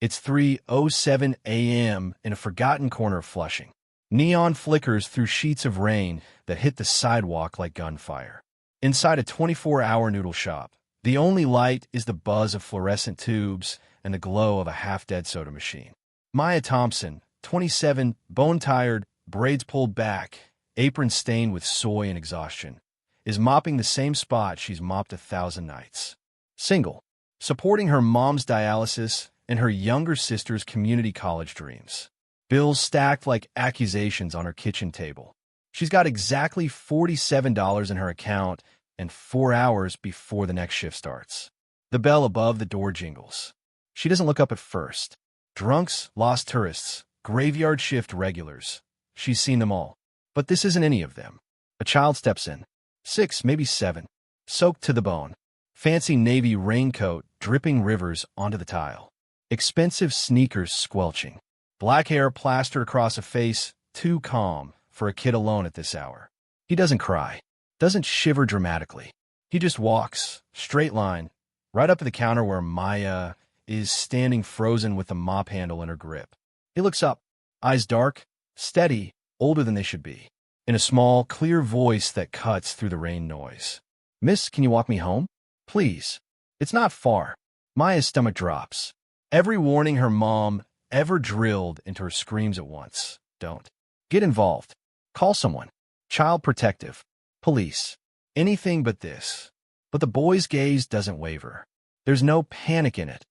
It's 3:07 a.m. in a forgotten corner of Flushing. Neon flickers through sheets of rain that hit the sidewalk like gunfire. Inside a 24-hour noodle shop, the only light is the buzz of fluorescent tubes and the glow of a half-dead soda machine. Maya Thompson, 27, bone-tired, braids pulled back, apron stained with soy and exhaustion, is mopping the same spot she's mopped 1,000 nights. Single, supporting her mom's dialysis and her younger sister's community college dreams. Bills stacked like accusations on her kitchen table. She's got exactly $47 in her account and 4 hours before the next shift starts. The bell above the door jingles. She doesn't look up at first. Drunks, lost tourists, graveyard shift regulars. She's seen them all. But this isn't any of them. A child steps in. 6, maybe 7. Soaked to the bone. Fancy navy raincoat dripping rivers onto the tile. Expensive sneakers squelching. Black hair plastered across a face too calm for a kid alone at this hour. He doesn't cry. Doesn't shiver dramatically. He just walks, straight line, right up to the counter where Maya is standing frozen with the mop handle in her grip. He looks up, eyes dark, steady, older than they should be, in a small, clear voice that cuts through the rain noise. "Miss, can you walk me home? Please." It's not far. Maya's stomach drops. Every warning her mom ever drilled into her screams at once. Don't. Get involved. Call someone. Child protective. Police. Anything but this. But the boy's gaze doesn't waver. There's no panic in it.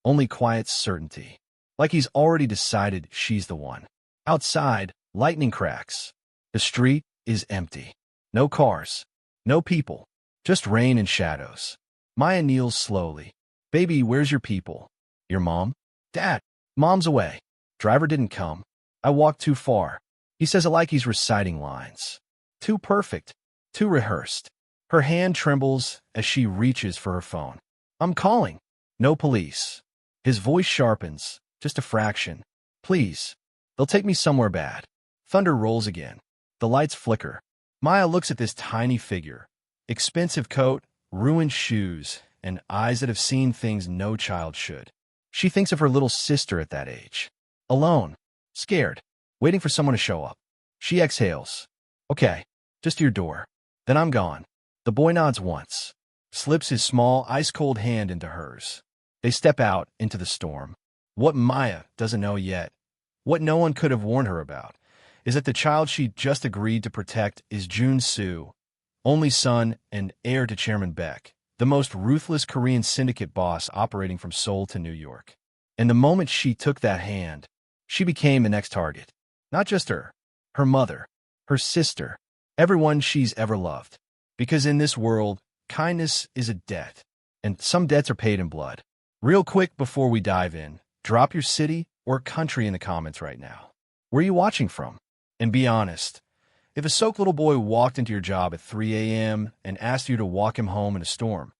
Only quiet certainty. Like he's already decided she's the one. Outside, lightning cracks. The street is empty. No cars. No people. Just rain and shadows. Maya kneels slowly. "Baby, where's your people?" "Your mom?" "Dad. Mom's away. Driver didn't come. I walked too far." He says it like he's reciting lines. Too perfect. Too rehearsed. Her hand trembles as she reaches for her phone. "I'm calling." No police. His voice sharpens, just a fraction. "Please. They'll take me somewhere bad." Thunder rolls again. The lights flicker. Maya looks at this tiny figure. Expensive coat, ruined shoes, and eyes that have seen things no child should. She thinks of her little sister at that age. Alone. Scared. Waiting for someone to show up. She exhales. "Okay. Just to your door. Then I'm gone." The boy nods once. Slips his small, ice-cold hand into hers. They step out into the storm. What Maya doesn't know yet, what no one could have warned her about, is that the child she just agreed to protect is Joon-soo, only son and heir to Chairman Baek, the most ruthless Korean syndicate boss operating from Seoul to New York. And the moment she took that hand, she became the next target. Not just her mother, her sister, everyone she's ever loved. Because in this world, kindness is a debt, and some debts are paid in blood. Real quick before we dive in, drop your city or country in the comments right now. Where are you watching from? And be honest. If a soaked little boy walked into your job at 3 a.m. and asked you to walk him home in a storm,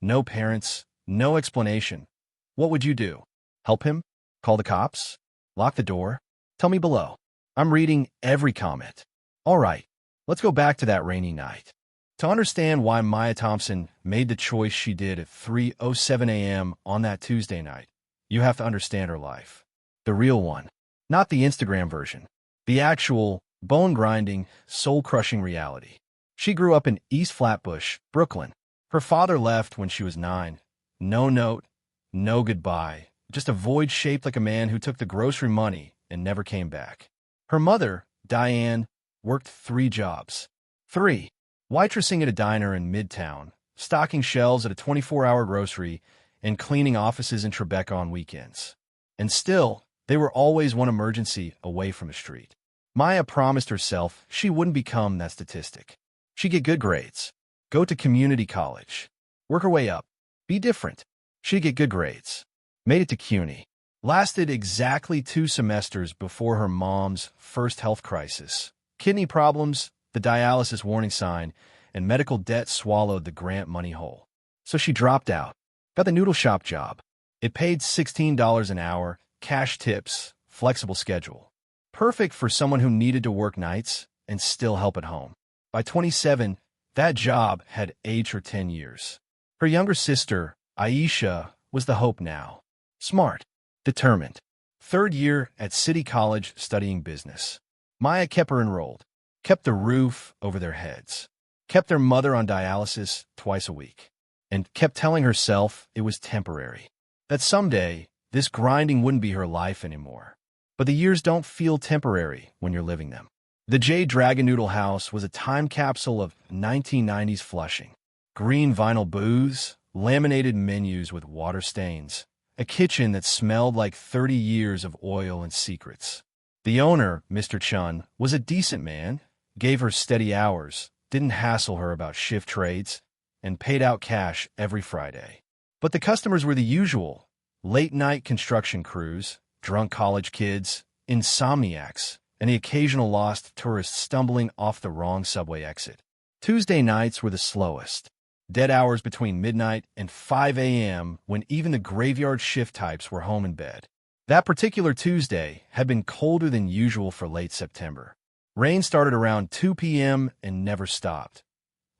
no parents, no explanation, what would you do? Help him? Call the cops? Lock the door? Tell me below. I'm reading every comment. All right, let's go back to that rainy night. To understand why Maya Thompson made the choice she did at 3:07 a.m. on that Tuesday night, you have to understand her life. The real one. Not the Instagram version. The actual, bone-grinding, soul-crushing reality. She grew up in East Flatbush, Brooklyn. Her father left when she was 9. No note, no goodbye. Just a void shaped like a man who took the grocery money and never came back. Her mother, Diane, worked 3 jobs. 3. Waitressing at a diner in Midtown, stocking shelves at a 24-hour grocery, and cleaning offices in Tribeca on weekends. And still, they were always one emergency away from the street. Maya promised herself she wouldn't become that statistic. She'd get good grades, go to community college, work her way up, be different. She'd get good grades. Made it to CUNY. Lasted exactly 2 semesters before her mom's first health crisis. Kidney problems, the dialysis warning sign, and medical debt swallowed the grant money whole. So she dropped out, got the noodle shop job. It paid $16 an hour, cash tips, flexible schedule. Perfect for someone who needed to work nights and still help at home. By 27, that job had aged her 10 years. Her younger sister, Aisha, was the hope now. Smart, determined. Third year at City College studying business. Maya kept her enrolled, kept the roof over their heads, kept their mother on dialysis twice a week, and kept telling herself it was temporary, that someday this grinding wouldn't be her life anymore. But the years don't feel temporary when you're living them. The J Dragon Noodle House was a time capsule of 1990s Flushing. Green vinyl booths, laminated menus with water stains, a kitchen that smelled like 30 years of oil and secrets. The owner, Mr. Chun, was a decent man, gave her steady hours, didn't hassle her about shift trades, and paid out cash every Friday. But the customers were the usual: late-night construction crews, drunk college kids, insomniacs, and the occasional lost tourist stumbling off the wrong subway exit. Tuesday nights were the slowest. Dead hours between midnight and 5 a.m. when even the graveyard shift types were home in bed. That particular Tuesday had been colder than usual for late September. Rain started around 2 p.m. and never stopped.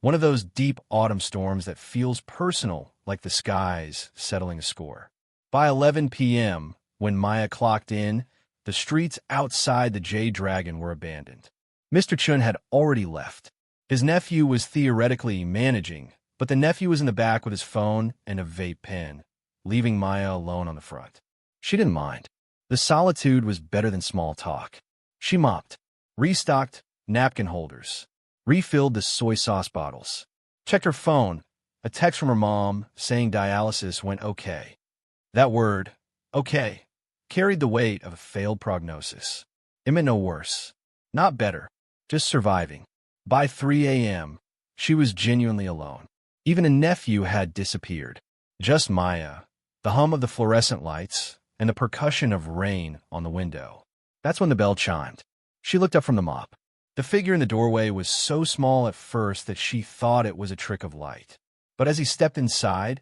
One of those deep autumn storms that feels personal, like the skies settling a score. By 11 p.m., when Maya clocked in, the streets outside the J Dragon were abandoned. Mr. Chun had already left. His nephew was theoretically managing, but the nephew was in the back with his phone and a vape pen, leaving Maya alone on the front. She didn't mind. The solitude was better than small talk. She mopped, restocked napkin holders, refilled the soy sauce bottles, checked her phone, a text from her mom saying dialysis went okay. That word, okay, carried the weight of a failed prognosis. It meant no worse, not better, just surviving. By 3 a.m., she was genuinely alone. Even a nephew had disappeared. Just Maya, the hum of the fluorescent lights, and the percussion of rain on the window. That's when the bell chimed. She looked up from the mop. The figure in the doorway was so small at first that she thought it was a trick of light. But as he stepped inside,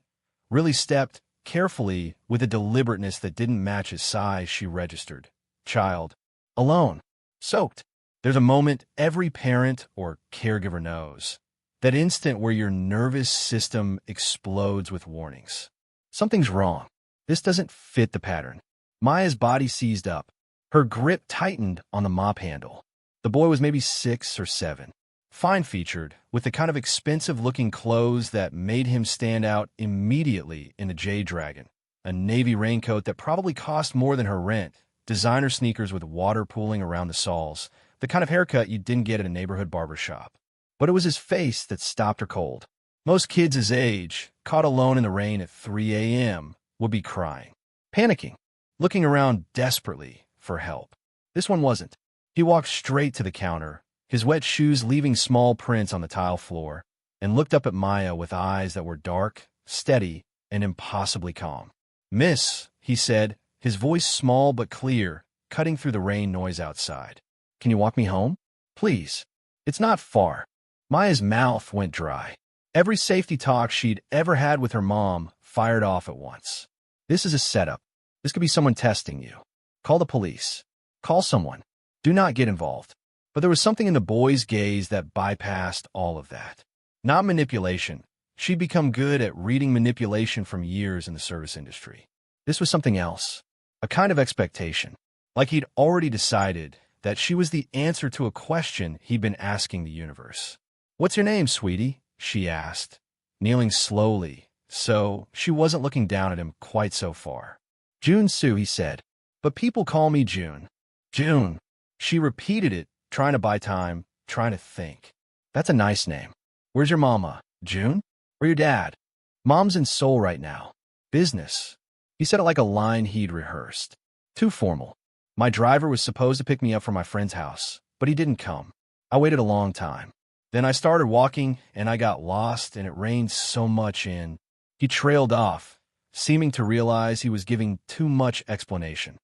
really stepped carefully with a deliberateness that didn't match his size, she registered. Child. Alone. Soaked. There's a moment every parent or caregiver knows. That instant where your nervous system explodes with warnings. Something's wrong. This doesn't fit the pattern. Maya's body seized up. Her grip tightened on the mop handle. The boy was maybe 6 or 7. Fine-featured, with the kind of expensive-looking clothes that made him stand out immediately in the J Dragon. A navy raincoat that probably cost more than her rent. Designer sneakers with water pooling around the soles. The kind of haircut you didn't get at a neighborhood barber shop. But it was his face that stopped her cold. Most kids his age, caught alone in the rain at 3 a.m., would be crying, panicking, looking around desperately for help. This one wasn't. He walked straight to the counter, his wet shoes leaving small prints on the tile floor, and looked up at Maya with eyes that were dark, steady, and impossibly calm. "Miss," he said, his voice small but clear, cutting through the rain noise outside. "Can you walk me home? Please. It's not far." Maya's mouth went dry. Every safety talk she'd ever had with her mom fired off at once. This is a setup. This could be someone testing you. Call the police. Call someone. Do not get involved. But there was something in the boy's gaze that bypassed all of that. Not manipulation. She'd become good at reading manipulation from years in the service industry. This was something else. A kind of expectation. Like he'd already decided that she was the answer to a question he'd been asking the universe. "What's your name, sweetie?" she asked, kneeling slowly, so she wasn't looking down at him quite so far. "Joon-soo," he said, "but people call me June." "June." She repeated it, trying to buy time, trying to think. "That's a nice name. Where's your mama, June? Or your dad?" "Mom's in Seoul right now. Business." He said it like a line he'd rehearsed. Too formal. "My driver was supposed to pick me up from my friend's house, but he didn't come. I waited a long time. Then I started walking, and I got lost, and it rained so much in..." He trailed off, seeming to realize he was giving too much explanation.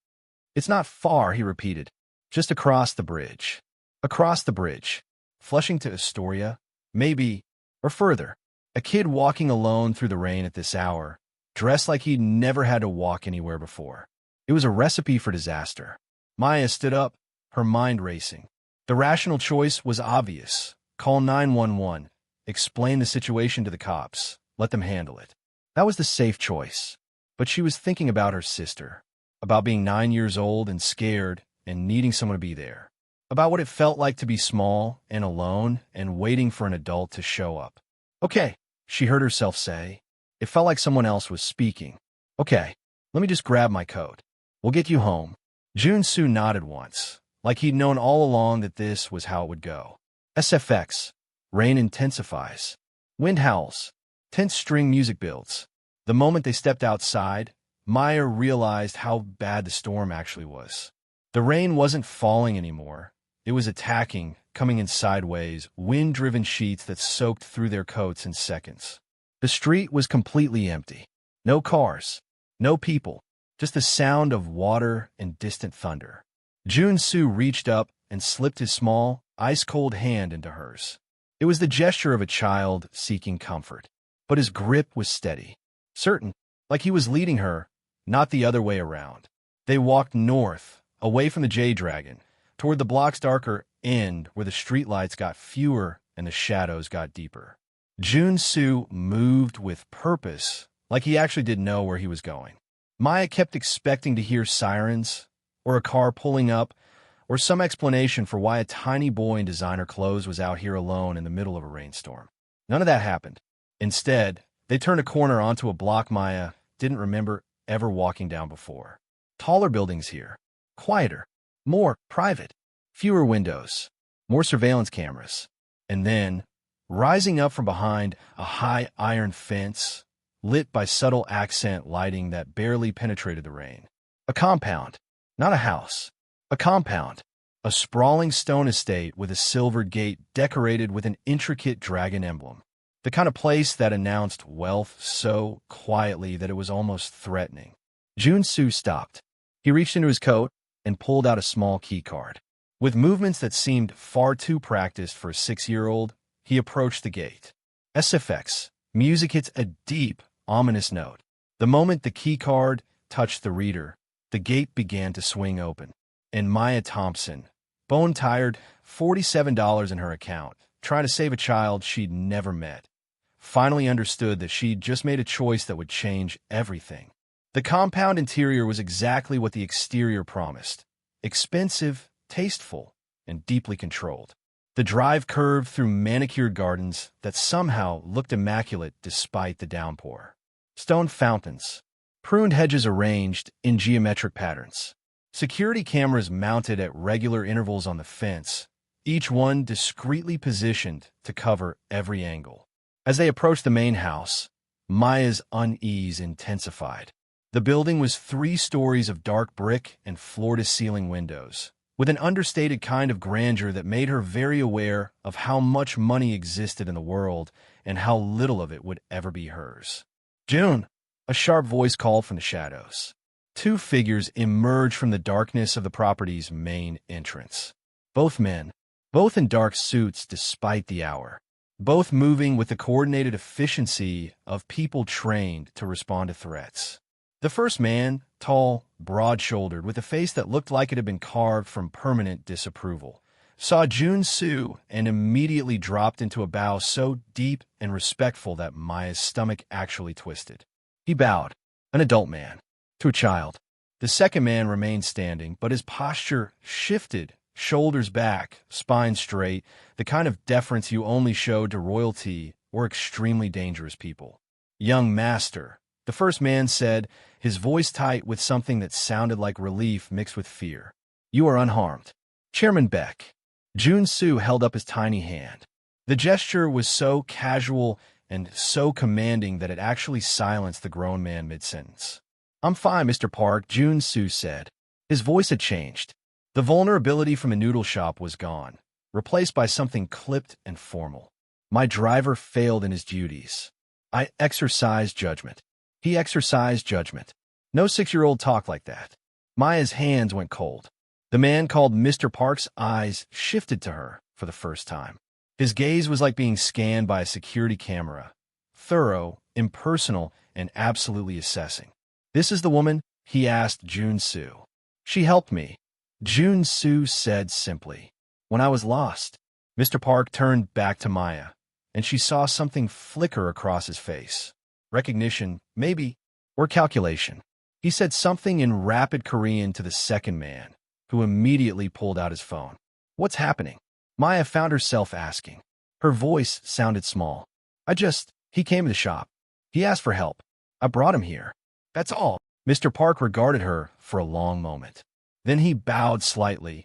"It's not far," he repeated. "Just across the bridge." Across the bridge. Flushing to Astoria? Maybe. Or further. A kid walking alone through the rain at this hour, dressed like he'd never had to walk anywhere before. It was a recipe for disaster. Maya stood up, her mind racing. The rational choice was obvious. Call 911. Explain the situation to the cops. Let them handle it. That was the safe choice. But she was thinking about her sister. about being 9 years old and scared and needing someone to be there, about what it felt like to be small and alone and waiting for an adult to show up. "Okay," she heard herself say. It felt like someone else was speaking. "Okay, let me just grab my coat. We'll get you home." Joon-soo nodded once, like he'd known all along that this was how it would go. SFX. Rain intensifies. Wind howls. Tense string music builds. The moment they stepped outside, Maya realized how bad the storm actually was. The rain wasn't falling anymore. It was attacking, coming in sideways, wind-driven sheets that soaked through their coats in seconds. The street was completely empty. No cars. No people. Just the sound of water and distant thunder. Joon-soo reached up and slipped his small, ice-cold hand into hers. It was the gesture of a child seeking comfort. But his grip was steady. Certain, like he was leading her, not the other way around. They walked north, away from the J-Dragon, toward the block's darker end where the streetlights got fewer and the shadows got deeper. Joon-soo moved with purpose, like he actually did know where he was going. Maya kept expecting to hear sirens, or a car pulling up, or some explanation for why a tiny boy in designer clothes was out here alone in the middle of a rainstorm. None of that happened. Instead, they turned a corner onto a block Maya didn't remember ever walking down before. Taller buildings here. Quieter. More private. Fewer windows. More surveillance cameras. And then, rising up from behind a high iron fence, lit by subtle accent lighting that barely penetrated the rain. A compound. Not a house. A compound. A sprawling stone estate with a silver gate decorated with an intricate dragon emblem. The kind of place that announced wealth so quietly that it was almost threatening. Joon-soo stopped. He reached into his coat and pulled out a small key card. With movements that seemed far too practiced for a 6-year-old, he approached the gate. SFX. Music hits a deep, ominous note. The moment the key card touched the reader, the gate began to swing open. And Maya Thompson, bone-tired, $47 in her account, trying to save a child she'd never met, finally understood that she'd just made a choice that would change everything. The compound interior was exactly what the exterior promised. Expensive, tasteful, and deeply controlled. The drive curved through manicured gardens that somehow looked immaculate despite the downpour. Stone fountains. Pruned hedges arranged in geometric patterns. Security cameras mounted at regular intervals on the fence, each one discreetly positioned to cover every angle. As they approached the main house, Maya's unease intensified. The building was 3 stories of dark brick and floor-to-ceiling windows, with an understated kind of grandeur that made her very aware of how much money existed in the world and how little of it would ever be hers. "June!" A sharp voice called from the shadows. 2 figures emerged from the darkness of the property's main entrance. Both men, both in dark suits despite the hour, both moving with the coordinated efficiency of people trained to respond to threats. The first man, tall, broad-shouldered, with a face that looked like it had been carved from permanent disapproval, saw Joon-soo and immediately dropped into a bow so deep and respectful that Maya's stomach actually twisted. He bowed, an adult man, to a child. The second man remained standing, but his posture shifted, shoulders back, spine straight, the kind of deference you only showed to royalty or extremely dangerous people. "Young master," the first man said, his voice tight with something that sounded like relief mixed with fear. "You are unharmed." "Chairman Baek." Joon-soo held up his tiny hand. The gesture was so casual and so commanding that it actually silenced the grown man mid-sentence. "I'm fine, Mr. Park," Joon-soo said. His voice had changed. The vulnerability from a noodle shop was gone, replaced by something clipped and formal. "My driver failed in his duties. I exercised judgment." He exercised judgment. No 6-year-old talked like that. Maya's hands went cold. The man called Mr. Park's eyes shifted to her for the first time. His gaze was like being scanned by a security camera, thorough, impersonal, and absolutely assessing. "This is the woman?" he asked Joon-soo. "She helped me," Joon-soo said simply. "When I was lost." Mr. Park turned back to Maya, and she saw something flicker across his face. Recognition, maybe, or calculation. He said something in rapid Korean to the second man, who immediately pulled out his phone. What's happening? Maya found herself asking. Her voice sounded small. He came to the shop. He asked for help. I brought him here. That's all. Mr. Park regarded her for a long moment. Then he bowed slightly,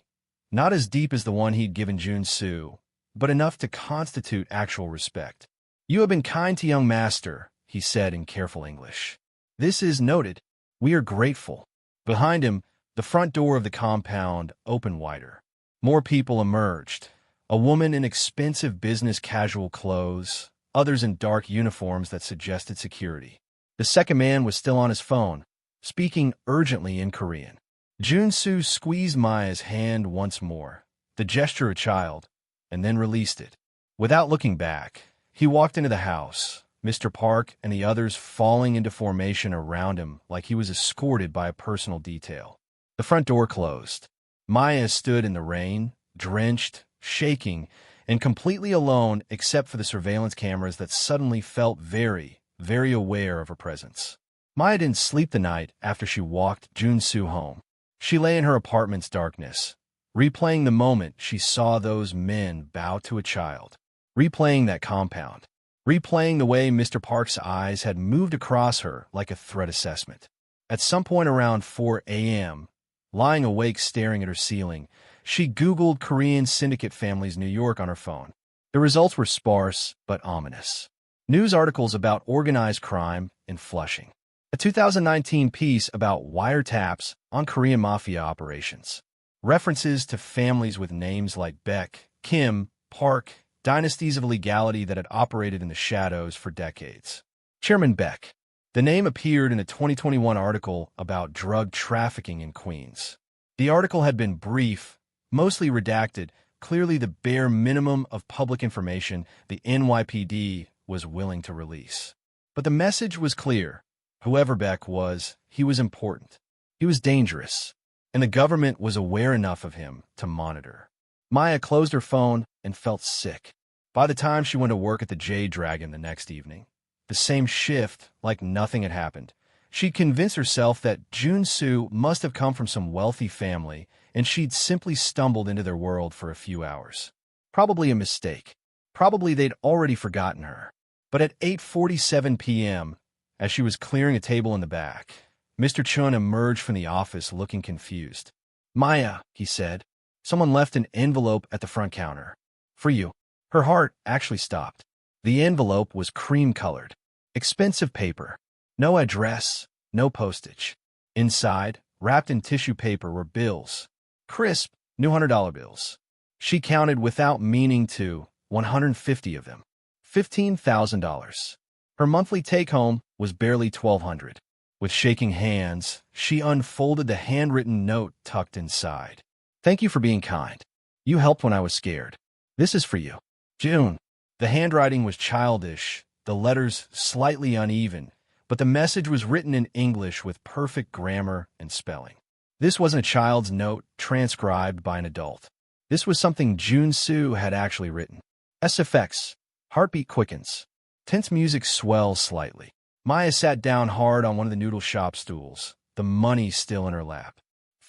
not as deep as the one he'd given Joon-soo, but enough to constitute actual respect. You have been kind to young master, he said in careful English. This is noted. We are grateful. Behind him, the front door of the compound opened wider. More people emerged. A woman in expensive business casual clothes, others in dark uniforms that suggested security. The second man was still on his phone, speaking urgently in Korean. Joon-soo squeezed Maya's hand once more, the gesture a child, and then released it. Without looking back, he walked into the house, Mr. Park and the others falling into formation around him like he was escorted by a personal detail. The front door closed. Maya stood in the rain, drenched, shaking, and completely alone except for the surveillance cameras that suddenly felt very, very aware of her presence. Maya didn't sleep the night after she walked Joon-soo home. She lay in her apartment's darkness, replaying the moment she saw those men bow to a child, replaying that compound, replaying the way Mr. Park's eyes had moved across her like a threat assessment. At some point around 4 a.m., lying awake staring at her ceiling, she Googled Korean syndicate families New York on her phone. The results were sparse but ominous. News articles about organized crime in Flushing. A 2019 piece about wiretaps on Korean Mafia operations. References to families with names like Baek, Kim, Park, dynasties of legality that had operated in the shadows for decades. Chairman Baek. The name appeared in a 2021 article about drug trafficking in Queens. The article had been brief, mostly redacted, clearly the bare minimum of public information the NYPD was willing to release. But the message was clear. Whoever Baek was, he was important. He was dangerous, and the government was aware enough of him to monitor. Maya closed her phone and felt sick. By the time she went to work at the Jade Dragon the next evening, the same shift, like nothing had happened, she'd convinced herself that Joon-soo must have come from some wealthy family and she'd simply stumbled into their world for a few hours. Probably a mistake. Probably they'd already forgotten her. But at 8:47 p.m., as she was clearing a table in the back, Mr. Chun emerged from the office looking confused. Maya, he said, someone left an envelope at the front counter. For you. Her heart actually stopped. The envelope was cream-colored. Expensive paper. No address, no postage. Inside, wrapped in tissue paper, were bills. Crisp, new $100 bills. She counted without meaning to 150 of them. $15,000. Her monthly take-home was barely $1,200. With shaking hands, she unfolded the handwritten note tucked inside. Thank you for being kind. You helped when I was scared. This is for you. June. The handwriting was childish, the letters slightly uneven, but the message was written in English with perfect grammar and spelling. This wasn't a child's note transcribed by an adult. This was something Joon-soo had actually written. SFX. Heartbeat quickens. Tense music swells slightly. Maya sat down hard on one of the noodle shop stools, the money still in her lap.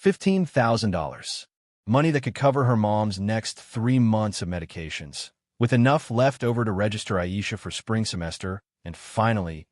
$15,000. Money that could cover her mom's next 3 months of medications, with enough left over to register Aisha for spring semester and finally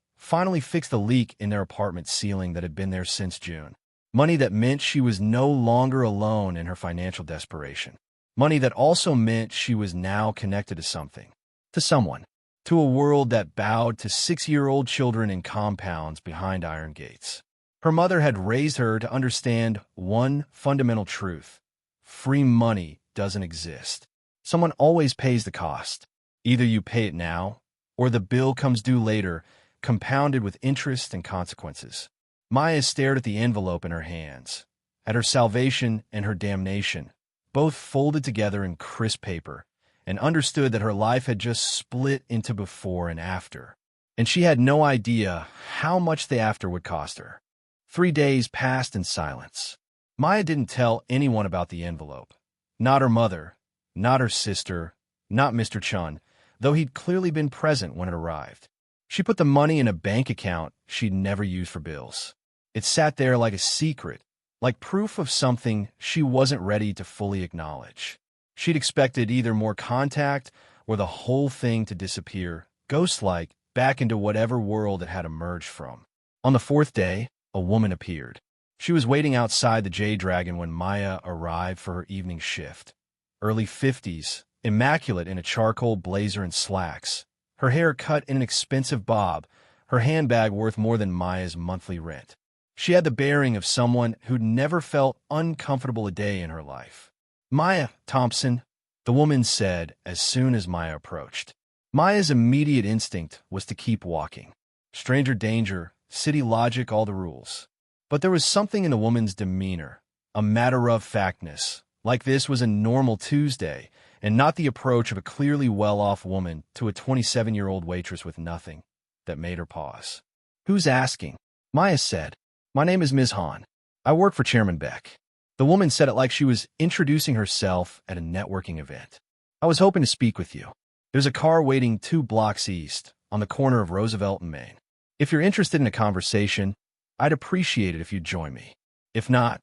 fix the leak in their apartment ceiling that had been there since June. Money that meant she was no longer alone in her financial desperation. Money that also meant she was now connected to something, to someone, to a world that bowed to 6-year-old children in compounds behind iron gates. Her mother had raised her to understand one fundamental truth. Free money doesn't exist. Someone always pays the cost. Either you pay it now, or the bill comes due later, compounded with interest and consequences. Maya stared at the envelope in her hands, at her salvation and her damnation, both folded together in crisp paper, and understood that her life had just split into before and after. And she had no idea how much the after would cost her. 3 days passed in silence. Maya didn't tell anyone about the envelope. Not her mother, not her sister, not Mr. Chun, though he'd clearly been present when it arrived. She put the money in a bank account she'd never used for bills. It sat there like a secret, like proof of something she wasn't ready to fully acknowledge. She'd expected either more contact or the whole thing to disappear, ghost-like, back into whatever world it had emerged from. On the fourth day, a woman appeared. She was waiting outside the Jade Dragon when Maya arrived for her evening shift. Early 50s, immaculate in a charcoal blazer and slacks, her hair cut in an expensive bob, her handbag worth more than Maya's monthly rent. She had the bearing of someone who'd never felt uncomfortable a day in her life. "Maya Thompson," the woman said as soon as Maya approached. Maya's immediate instinct was to keep walking. Stranger danger, city logic, all the rules. But there was something in the woman's demeanor, a matter-of-factness, like this was a normal Tuesday, and not the approach of a clearly well-off woman to a 27-year-old waitress with nothing, that made her pause. "Who's asking?" Maya said. "My name is Ms. Han. I work for Chairman Baek." The woman said it like she was introducing herself at a networking event. "I was hoping to speak with you. There's a car waiting 2 blocks east, on the corner of Roosevelt and Main. If you're interested in a conversation, I'd appreciate it if you'd join me. If not,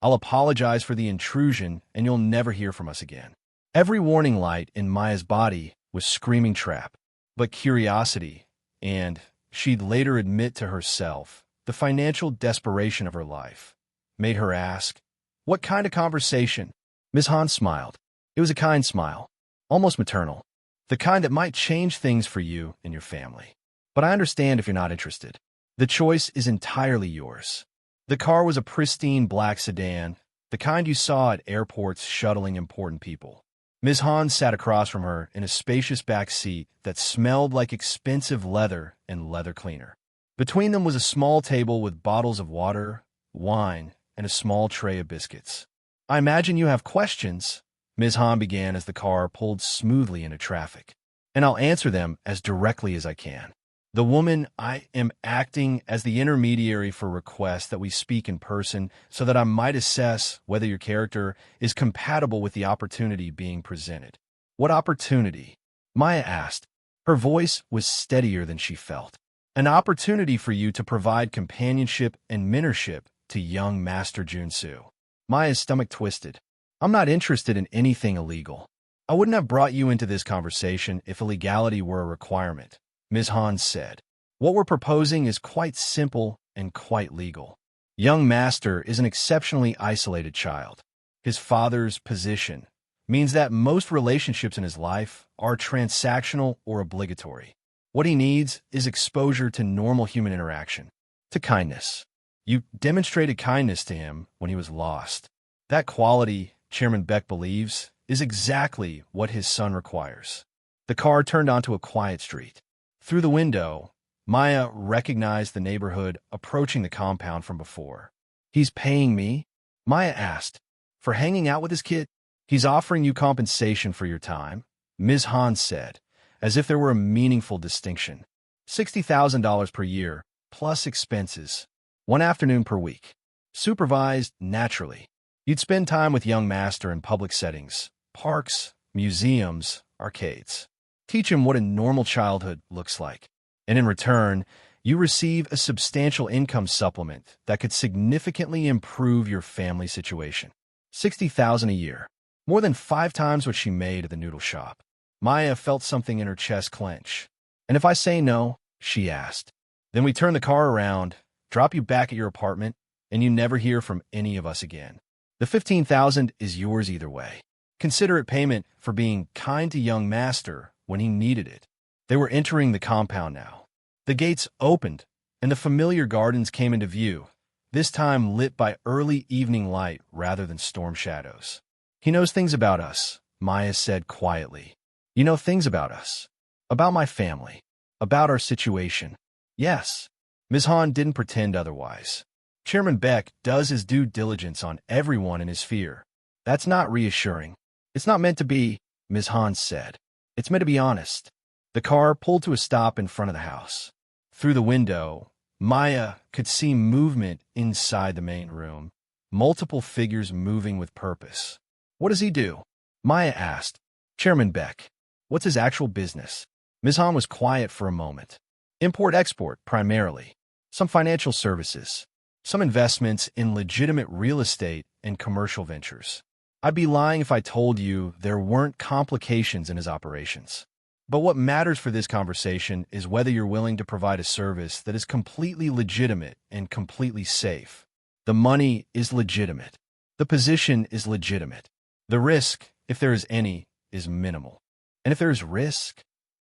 I'll apologize for the intrusion and you'll never hear from us again." Every warning light in Maya's body was screaming trap, but curiosity, and, she'd later admit to herself, the financial desperation of her life, made her ask, "What kind of conversation?" Ms. Han smiled. It was a kind smile, almost maternal, the kind that might change things for you and your family. "But I understand if you're not interested. The choice is entirely yours." The car was a pristine black sedan, the kind you saw at airports shuttling important people. Ms. Han sat across from her in a spacious back seat that smelled like expensive leather and leather cleaner. Between them was a small table with bottles of water, wine, and a small tray of biscuits. "I imagine you have questions," Ms. Han began as the car pulled smoothly into traffic. "And I'll answer them as directly as I can." The woman, "I am acting as the intermediary for requests that we speak in person so that I might assess whether your character is compatible with the opportunity being presented." "What opportunity?" Maya asked. Her voice was steadier than she felt. "An opportunity for you to provide companionship and mentorship to young Master Joon-soo." Maya's stomach twisted. "I'm not interested in anything illegal. I wouldn't have brought you into this conversation if illegality were a requirement," Ms. Han said. "What we're proposing is quite simple and quite legal. Young Master is an exceptionally isolated child. His father's position means that most relationships in his life are transactional or obligatory. What he needs is exposure to normal human interaction, to kindness. You demonstrated kindness to him when he was lost. That quality, Chairman Baek believes, is exactly what his son requires." The car turned onto a quiet street. Through the window, Maya recognized the neighborhood approaching the compound from before. "He's paying me?" Maya asked. "For hanging out with his kid?" "He's offering you compensation for your time," Ms. Han said, as if there were a meaningful distinction. $60,000 per year, plus expenses. 1 afternoon per week. Supervised, naturally. You'd spend time with young Master in public settings, parks, museums, arcades. Teach him what a normal childhood looks like. And in return, you receive a substantial income supplement that could significantly improve your family situation. $60,000 a year. More than 5 times what she made at the noodle shop. Maya felt something in her chest clench. "And if I say no?" she asked. "Then we turn the car around, drop you back at your apartment, and you never hear from any of us again. The $15,000 is yours either way. Consider it payment for being kind to young Master when he needed it." They were entering the compound now. The gates opened, and the familiar gardens came into view, this time lit by early evening light rather than storm shadows. "He knows things about us," Maya said quietly. "You know things about us. About my family. About our situation." "Yes." Ms. Han didn't pretend otherwise. "Chairman Baek does his due diligence on everyone in his sphere. That's not reassuring." "It's not meant to be," Ms. Han said. "It's meant to be honest." The car pulled to a stop in front of the house. Through the window, Maya could see movement inside the main room, multiple figures moving with purpose. "What does he do?" Maya asked. "Chairman Baek. What's his actual business?" Ms. Han was quiet for a moment. "Import-export, primarily. Some financial services. some investments in legitimate real estate and commercial ventures. I'd be lying if I told you there weren't complications in his operations. But what matters for this conversation is whether you're willing to provide a service that is completely legitimate and completely safe. The money is legitimate. The position is legitimate. The risk, if there is any, is minimal. And if there is risk?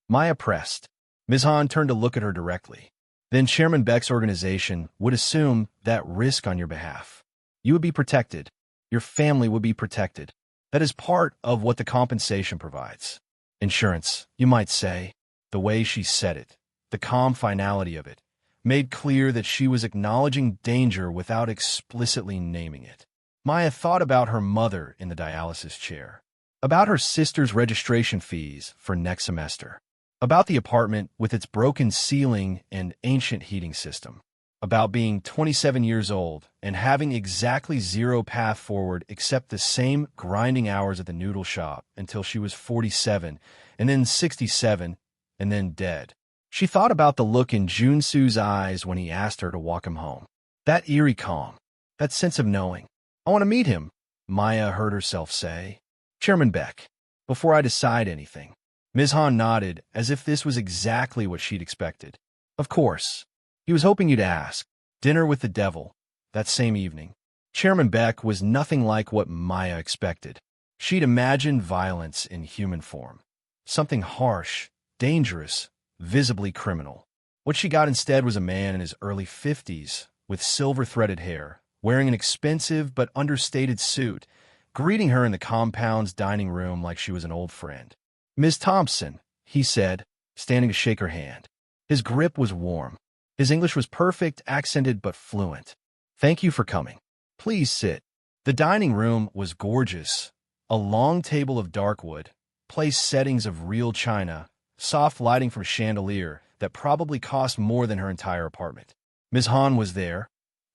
Maya pressed. Ms. Han turned to look at her directly. Then Chairman Baek's organization would assume that risk on your behalf. You would be protected. Your family would be protected. That is part of what the compensation provides. Insurance, you might say. The way she said it, the calm finality of it, made clear that she was acknowledging danger without explicitly naming it. Maya thought about her mother in the dialysis chair, about her sister's registration fees for next semester, about the apartment with its broken ceiling and ancient heating system, about being 27 years old and having exactly zero path forward except the same grinding hours at the noodle shop until she was 47, and then 67, and then dead. She thought about the look in Joon-soo's eyes when he asked her to walk him home. That eerie calm, that sense of knowing. I want to meet him, Maya heard herself say. Chairman Baek, before I decide anything. Ms. Han nodded as if this was exactly what she'd expected. Of course. He was hoping you'd ask. Dinner with the devil, that same evening. Chairman Baek was nothing like what Maya expected. She'd imagined violence in human form. Something harsh, dangerous, visibly criminal. What she got instead was a man in his early 50s, with silver-threaded hair, wearing an expensive but understated suit, greeting her in the compound's dining room like she was an old friend. Ms. Thompson, he said, standing to shake her hand. His grip was warm. His English was perfect, accented but fluent. Thank you for coming. Please sit. The dining room was gorgeous. A long table of dark wood, place settings of real china, soft lighting from chandelier that probably cost more than her entire apartment. Ms. Han was there,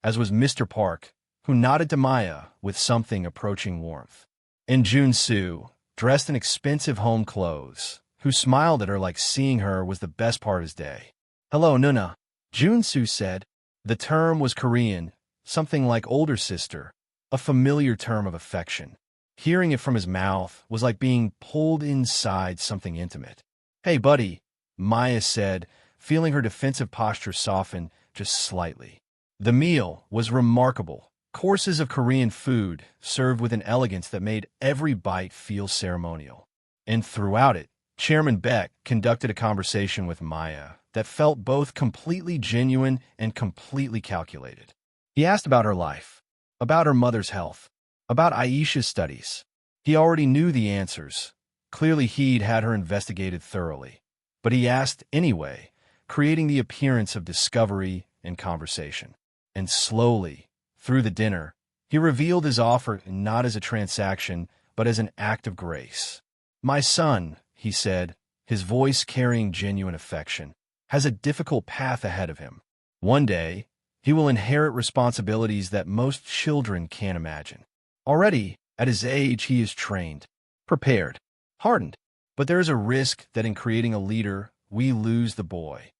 as was Mr. Park, who nodded to Maya with something approaching warmth. And Joon-soo, dressed in expensive home clothes, who smiled at her like seeing her was the best part of his day. Hello, Nuna, Joon-soo said. The term was Korean, something like older sister, a familiar term of affection. Hearing it from his mouth was like being pulled inside something intimate. Hey, buddy, Maya said, feeling her defensive posture soften just slightly. The meal was remarkable. Courses of Korean food served with an elegance that made every bite feel ceremonial. And throughout it, Chairman Baek conducted a conversation with Maya that felt both completely genuine and completely calculated. He asked about her life, about her mother's health, about Aisha's studies. He already knew the answers. Clearly he'd had her investigated thoroughly. But he asked anyway, creating the appearance of discovery and conversation. And slowly, through the dinner, he revealed his offer not as a transaction, but as an act of grace. My son, he said, his voice carrying genuine affection, has a difficult path ahead of him. One day, he will inherit responsibilities that most children can't imagine. Already, at his age, he is trained, prepared, hardened. But there is a risk that in creating a leader, we lose the boy.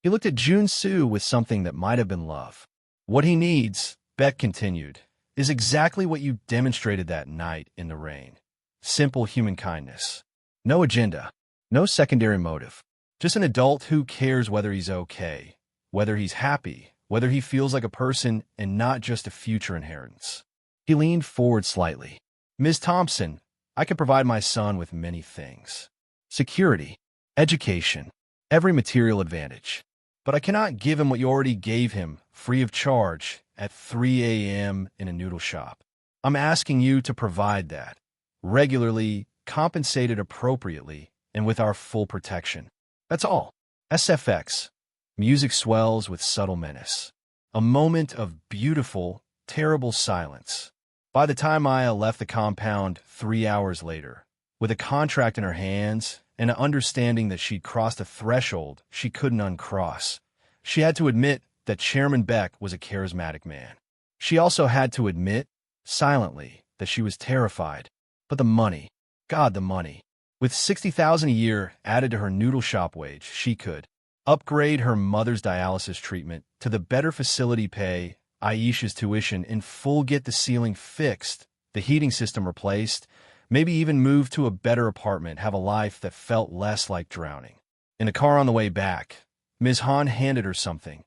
He looked at Joon-soo with something that might have been love. What he needs, Baek continued, is exactly what you demonstrated that night in the rain. Simple human kindness. No agenda. No secondary motive. Just an adult who cares whether he's okay, whether he's happy, whether he feels like a person and not just a future inheritance. He leaned forward slightly. Ms. Thompson, I can provide my son with many things. Security, education, every material advantage. But I cannot give him what you already gave him, free of charge, at 3 a.m. in a noodle shop. I'm asking you to provide that, regularly, compensated appropriately, and with our full protection. That's all. SFX. Music swells with subtle menace. A moment of beautiful, terrible silence. By the time Maya left the compound 3 hours later, with a contract in her hands and an understanding that she'd crossed a threshold she couldn't uncross, she had to admit that Chairman Baek was a charismatic man. She also had to admit, silently, that she was terrified. But the money, God, the money. With $60,000 a year added to her noodle shop wage, she could upgrade her mother's dialysis treatment to the better facility pay Aisha's tuition in full, get the ceiling fixed, the heating system replaced, maybe even move to a better apartment, have a life that felt less like drowning. In the car on the way back, Ms. Han handed her something,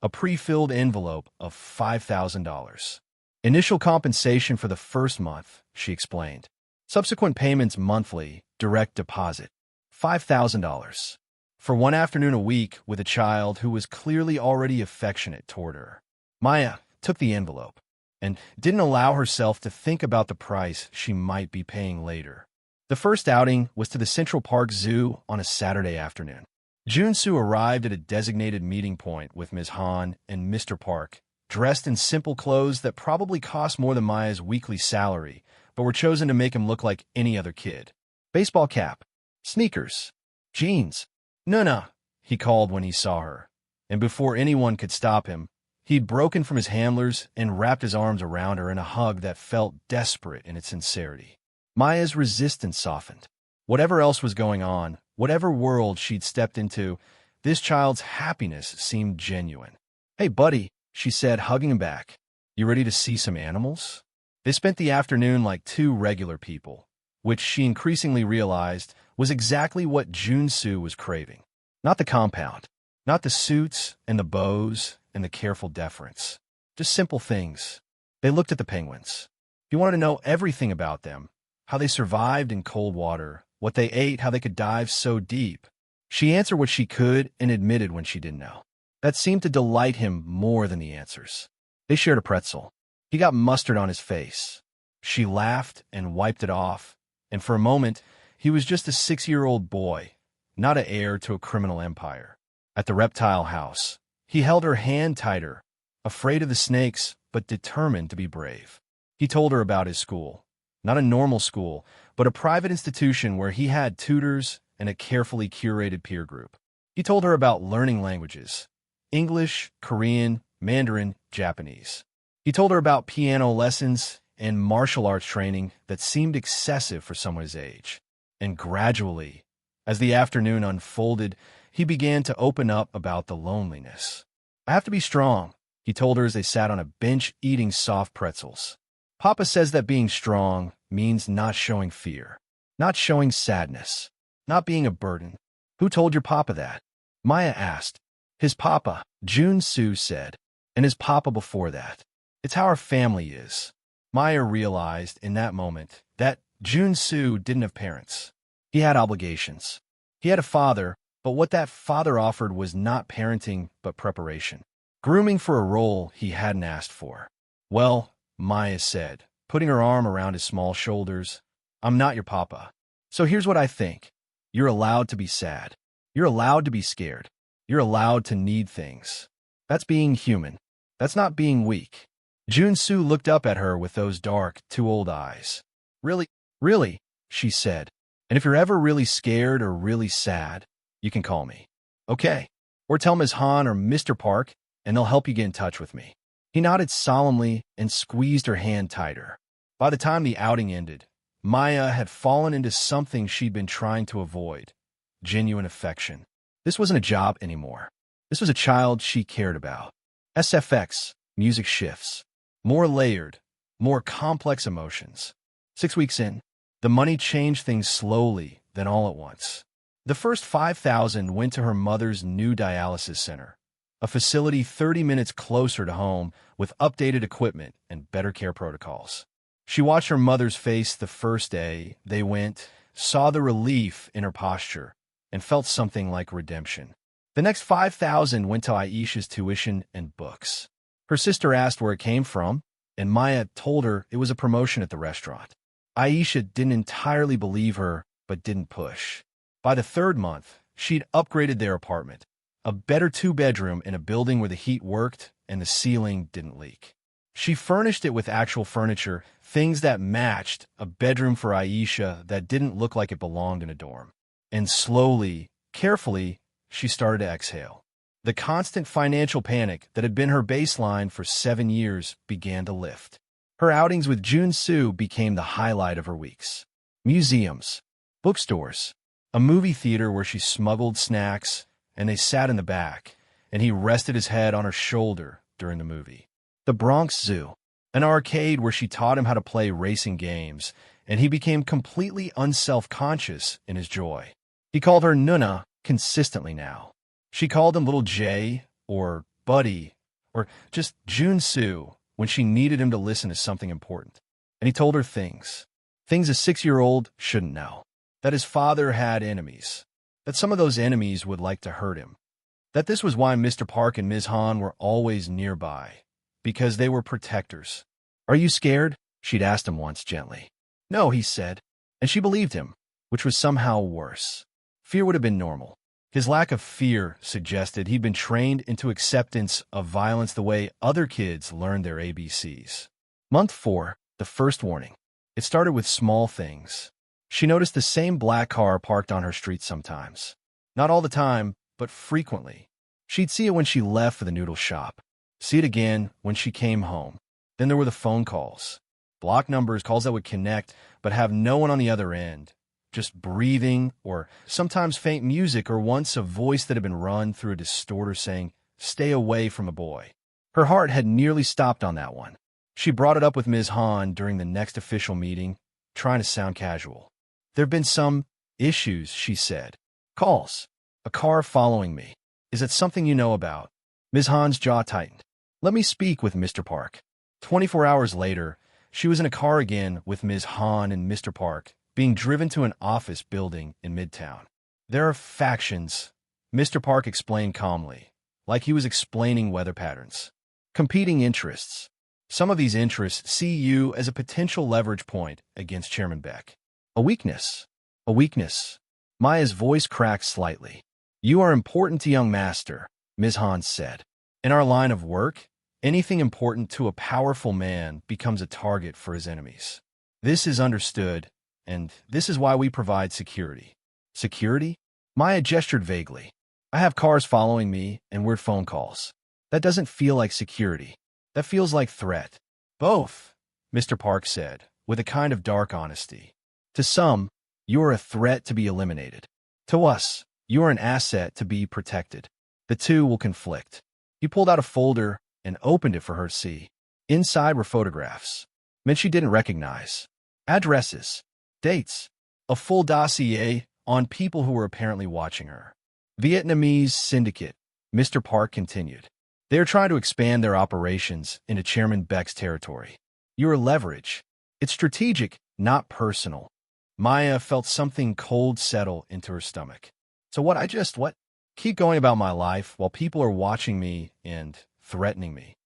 a pre-filled envelope of $5,000. Initial compensation for the first month, she explained. Subsequent payments monthly, direct deposit. $5,000. For one afternoon a week with a child who was clearly already affectionate toward her. Maya took the envelope and didn't allow herself to think about the price she might be paying later. The first outing was to the Central Park Zoo on a Saturday afternoon. Joon-soo arrived at a designated meeting point with Ms. Han and Mr. Park, dressed in simple clothes that probably cost more than Maya's weekly salary, but were chosen to make him look like any other kid. Baseball cap, sneakers, jeans. "Nuna," he called when he saw her, and before anyone could stop him, he'd broken from his handlers and wrapped his arms around her in a hug that felt desperate in its sincerity. Maya's resistance softened. Whatever else was going on, whatever world she'd stepped into, this child's happiness seemed genuine. "Hey, buddy," she said, hugging him back. "You ready to see some animals?" They spent the afternoon like two regular people, which she increasingly realized was exactly what Joon-soo was craving. Not the compound, not the suits and the bows and the careful deference. Just simple things. They looked at the penguins. He wanted to know everything about them, how they survived in cold water, what they ate, how they could dive so deep. She answered what she could and admitted when she didn't know. That seemed to delight him more than the answers. They shared a pretzel. He got mustard on his face. She laughed and wiped it off, and for a moment, he was just a 6-year-old boy, not an heir to a criminal empire. At the reptile house, he held her hand tighter, afraid of the snakes, but determined to be brave. He told her about his school. Not a normal school, but a private institution where he had tutors and a carefully curated peer group. He told her about learning languages: English, Korean, Mandarin, Japanese. He told her about piano lessons and martial arts training that seemed excessive for someone his age. And gradually, as the afternoon unfolded, he began to open up about the loneliness. "I have to be strong," he told her as they sat on a bench eating soft pretzels. "Papa says that being strong means not showing fear, not showing sadness, not being a burden." "Who told your papa that?" Maya asked. "His papa," Joon-soo said, "and his papa before that. It's how our family is." Maya realized in that moment that Joon-soo didn't have parents. He had obligations. He had a father, but what that father offered was not parenting, but preparation. Grooming for a role he hadn't asked for. "Well," Maya said, putting her arm around his small shoulders, "I'm not your papa. So here's what I think. You're allowed to be sad. You're allowed to be scared. You're allowed to need things. That's being human. That's not being weak." Joon-soo looked up at her with those dark, too old eyes. "Really, really," she said. "And if you're ever really scared or really sad, you can call me. Okay? Or tell Ms. Han or Mr. Park, and they'll help you get in touch with me." He nodded solemnly and squeezed her hand tighter. By the time the outing ended, Maya had fallen into something she'd been trying to avoid: genuine affection. This wasn't a job anymore. This was a child she cared about. SFX, music shifts. More layered, more complex emotions. 6 weeks in, the money changed things slowly, then all at once. The first $5,000 went to her mother's new dialysis center, a facility 30 minutes closer to home with updated equipment and better care protocols. She watched her mother's face the first day they went, saw the relief in her posture, and felt something like redemption. The next $5,000 went to Aisha's tuition and books. Her sister asked where it came from, and Maya told her it was a promotion at the restaurant. Aisha didn't entirely believe her, but didn't push. By the third month, she'd upgraded their apartment, a better 2-bedroom in a building where the heat worked and the ceiling didn't leak. She furnished it with actual furniture, things that matched a bedroom for Aisha that didn't look like it belonged in a dorm. And slowly, carefully, she started to exhale. The constant financial panic that had been her baseline for 7 years began to lift. Her outings with Joon-soo became the highlight of her weeks. Museums, bookstores, a movie theater where she smuggled snacks, and they sat in the back, and he rested his head on her shoulder during the movie. the Bronx Zoo, an arcade where she taught him how to play racing games, and he became completely unself-conscious in his joy. He called her Nuna consistently now. She called him Little J, or Buddy, or just Joon-soo when she needed him to listen to something important. And he told her things a 6-year-old shouldn't know. That his father had enemies. That some of those enemies would like to hurt him. That this was why Mr. Park and Ms. Han were always nearby. Because they were protectors. "Are you scared?" she'd asked him once gently. "No," he said. And she believed him, which was somehow worse. Fear would have been normal. His lack of fear suggested he'd been trained into acceptance of violence the way other kids learned their ABCs. Month 4, the first warning. It started with small things. She noticed the same black car parked on her street sometimes. Not all the time, but frequently. She'd see it when she left for the noodle shop. See it again when she came home. Then there were the phone calls. Block numbers, calls that would connect, but have no one on the other end. Just breathing, or sometimes faint music, or once a voice that had been run through a distorter saying, "Stay away from a boy." Her heart had nearly stopped on that one. She brought it up with Ms. Han during the next official meeting, trying to sound casual. "There've been some issues," she said. "Calls. A car following me. Is it something you know about?" Ms. Han's jaw tightened. "Let me speak with Mr. Park." 24 hours later, she was in a car again with Ms. Han and Mr. Park, being driven to an office building in Midtown. "There are factions," Mr. Park explained calmly, like he was explaining weather patterns. "Competing interests. Some of these interests see you as a potential leverage point against Chairman Baek. A weakness. A weakness." Maya's voice cracked slightly. "You are important to young master," Ms. Han said. "In our line of work, anything important to a powerful man becomes a target for his enemies. This is understood, and this is why we provide security." "Security?" Maya gestured vaguely. "I have cars following me and weird phone calls. That doesn't feel like security. That feels like threat." "Both," Mr. Park said, with a kind of dark honesty. "To some, you are a threat to be eliminated. To us, you are an asset to be protected. The two will conflict." He pulled out a folder and opened it for her to see. Inside were photographs. Men she didn't recognize. Addresses. Dates. A full dossier on people who were apparently watching her. "Vietnamese syndicate," Mr. Park continued. "They are trying to expand their operations into Chairman Baek's territory. You are leverage. It's strategic, not personal." Maya felt something cold settle into her stomach. "So what? Keep going about my life while people are watching me and threatening me."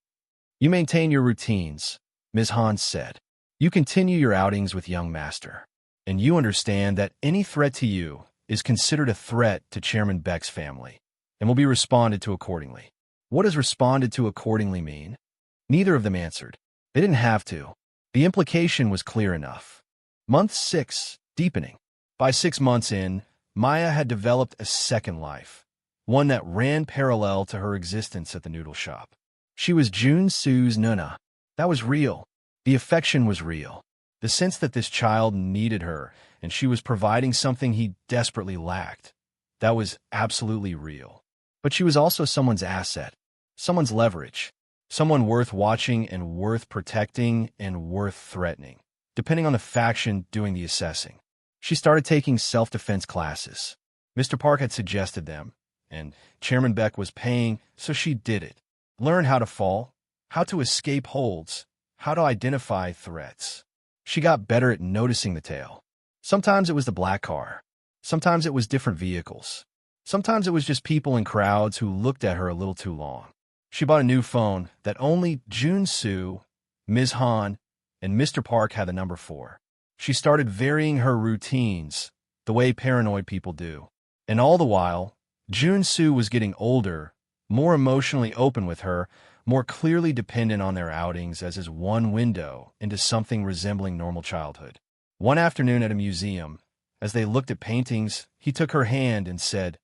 "You maintain your routines," Ms. Han said. "You continue your outings with young master. And you understand that any threat to you is considered a threat to Chairman Baek's family and will be responded to accordingly." What does responded to accordingly mean? Neither of them answered. They didn't have to. The implication was clear enough. Month 6, deepening. By 6 months in, Maya had developed a second life, one that ran parallel to her existence at the noodle shop. She was Joon-soo's Nuna. That was real. The affection was real. The sense that this child needed her, and she was providing something he desperately lacked. That was absolutely real. But she was also someone's asset, someone's leverage, someone worth watching and worth protecting and worth threatening, depending on the faction doing the assessing. She started taking self-defense classes. Mr. Park had suggested them, and Chairman Baek was paying, so she did it. Learned how to fall, how to escape holds, how to identify threats. She got better at noticing the tail. Sometimes it was the black car. Sometimes it was different vehicles. Sometimes it was just people in crowds who looked at her a little too long. She bought a new phone that only Joon-soo, Ms. Han, and Mr. Park had the number for. She started varying her routines, the way paranoid people do. And all the while, Joon-soo was getting older, more emotionally open with her, more clearly dependent on their outings as his one window into something resembling normal childhood. One afternoon at a museum, as they looked at paintings, he took her hand and said,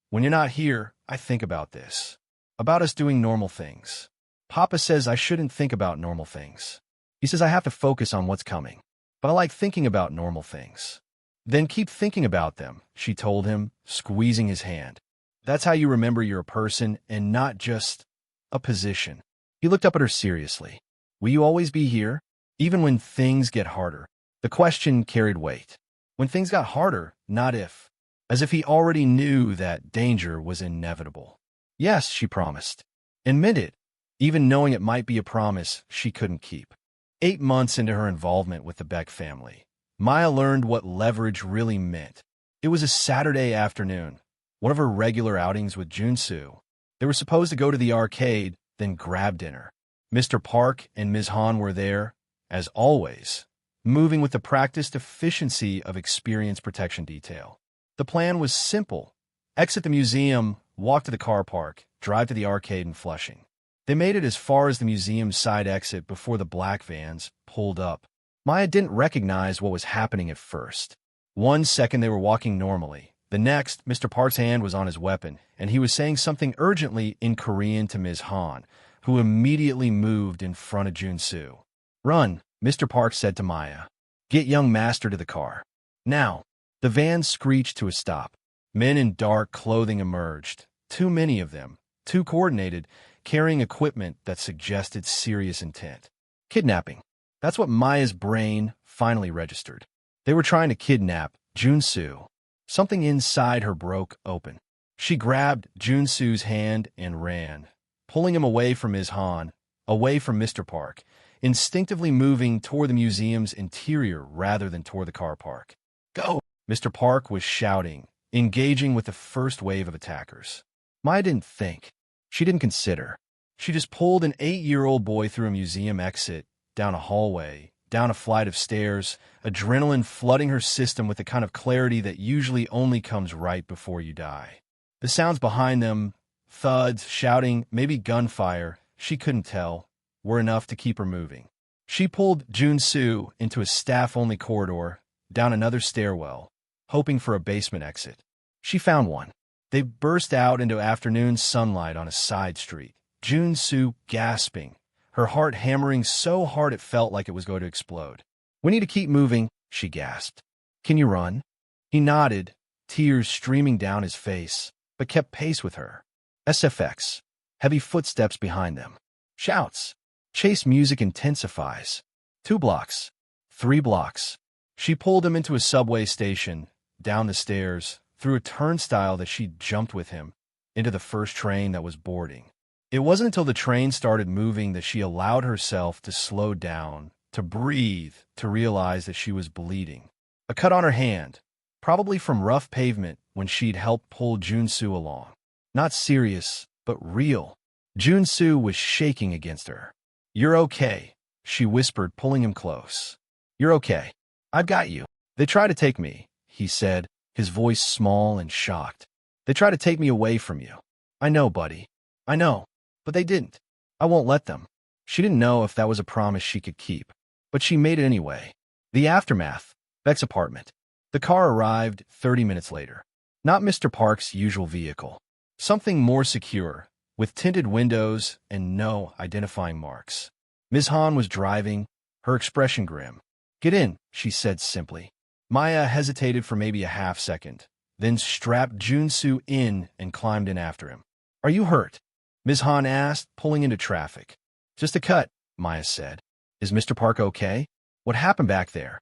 "When you're not here, I think about this. About us doing normal things. Papa says I shouldn't think about normal things. He says I have to focus on what's coming. But I like thinking about normal things." "Then keep thinking about them," she told him, squeezing his hand. "That's how you remember you're a person and not just a position." He looked up at her seriously. Will you always be here? Even when things get harder? The question carried weight. When things got harder, not if. As if he already knew that danger was inevitable. Yes, she promised. And meant it, even knowing it might be a promise she couldn't keep. 8 months into her involvement with the Baek family, Maya learned what leverage really meant. It was a Saturday afternoon, one of her regular outings with Joon-soo. They were supposed to go to the arcade, then grab dinner. Mr. Park and Ms. Han were there, as always, moving with the practiced efficiency of experience protection detail. The plan was simple. Exit the museum, walk to the car park, drive to the arcade in Flushing. They made it as far as the museum's side exit before the black vans pulled up. Maya didn't recognize what was happening at first. 1 second they were walking normally. The next, Mr. Park's hand was on his weapon, and he was saying something urgently in Korean to Ms. Han, who immediately moved in front of Joon-soo. Run, Mr. Park said to Maya. Get young master to the car. Now. The van screeched to a stop. Men in dark clothing emerged. Too many of them, too coordinated, carrying equipment that suggested serious intent. Kidnapping. That's what Maya's brain finally registered. They were trying to kidnap Joon-soo. Something inside her broke open. She grabbed Joon-soo's hand and ran, pulling him away from Ms. Han, away from Mr. Park, instinctively moving toward the museum's interior rather than toward the car park. Go! Mr. Park was shouting, engaging with the first wave of attackers. Maya didn't think. She didn't consider. She just pulled an 8-year-old boy through a museum exit, down a hallway, down a flight of stairs, adrenaline flooding her system with the kind of clarity that usually only comes right before you die. The sounds behind them, thuds, shouting, maybe gunfire, she couldn't tell, were enough to keep her moving. She pulled Joon-soo into a staff-only corridor, down another stairwell, hoping for a basement exit. She found one. They burst out into afternoon sunlight on a side street, Joon-soo gasping, her heart hammering so hard it felt like it was going to explode. We need to keep moving, she gasped. Can you run? He nodded, tears streaming down his face, but kept pace with her. SFX. Heavy footsteps behind them. Shouts. Chase music intensifies. 2 blocks. 3 blocks. She pulled him into a subway station, down the stairs, through a turnstile that she jumped with him, into the first train that was boarding. It wasn't until the train started moving that she allowed herself to slow down, to breathe, to realize that she was bleeding. A cut on her hand, probably from rough pavement when she'd helped pull Joon-soo along. Not serious, but real. Joon-soo was shaking against her. You're okay, she whispered, pulling him close. You're okay. I've got you. They tried to take me, he said, his voice small and shocked. They tried to take me away from you. I know, buddy. I know. But they didn't. I won't let them. She didn't know if that was a promise she could keep, but she made it anyway. The aftermath. Beck's apartment. The car arrived 30 minutes later. Not Mr. Park's usual vehicle. Something more secure, with tinted windows and no identifying marks. Ms. Han was driving, her expression grim. Get in, she said simply. Maya hesitated for maybe a half second, then strapped Joon-soo in and climbed in after him. Are you hurt? Ms. Han asked, pulling into traffic. Just a cut, Maya said. Is Mr. Park okay? What happened back there?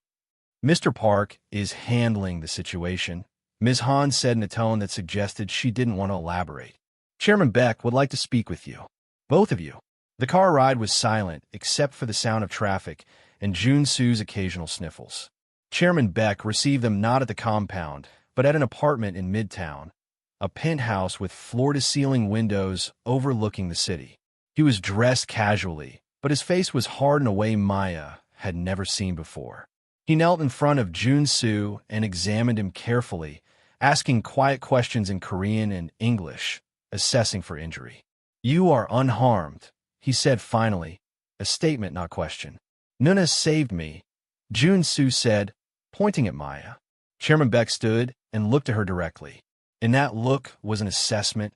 Mr. Park is handling the situation, Ms. Han said in a tone that suggested she didn't want to elaborate. Chairman Baek would like to speak with you. Both of you. The car ride was silent, except for the sound of traffic and Joon-soo's occasional sniffles. Chairman Baek received them not at the compound, but at an apartment in Midtown, a penthouse with floor-to-ceiling windows overlooking the city. He was dressed casually, but his face was hard in a way Maya had never seen before. He knelt in front of Joon-soo and examined him carefully, asking quiet questions in Korean and English, assessing for injury. You are unharmed, he said finally, a statement, not question. Nuna saved me, Joon-soo said, pointing at Maya. Chairman Baek stood and looked at her directly. In that look was an assessment,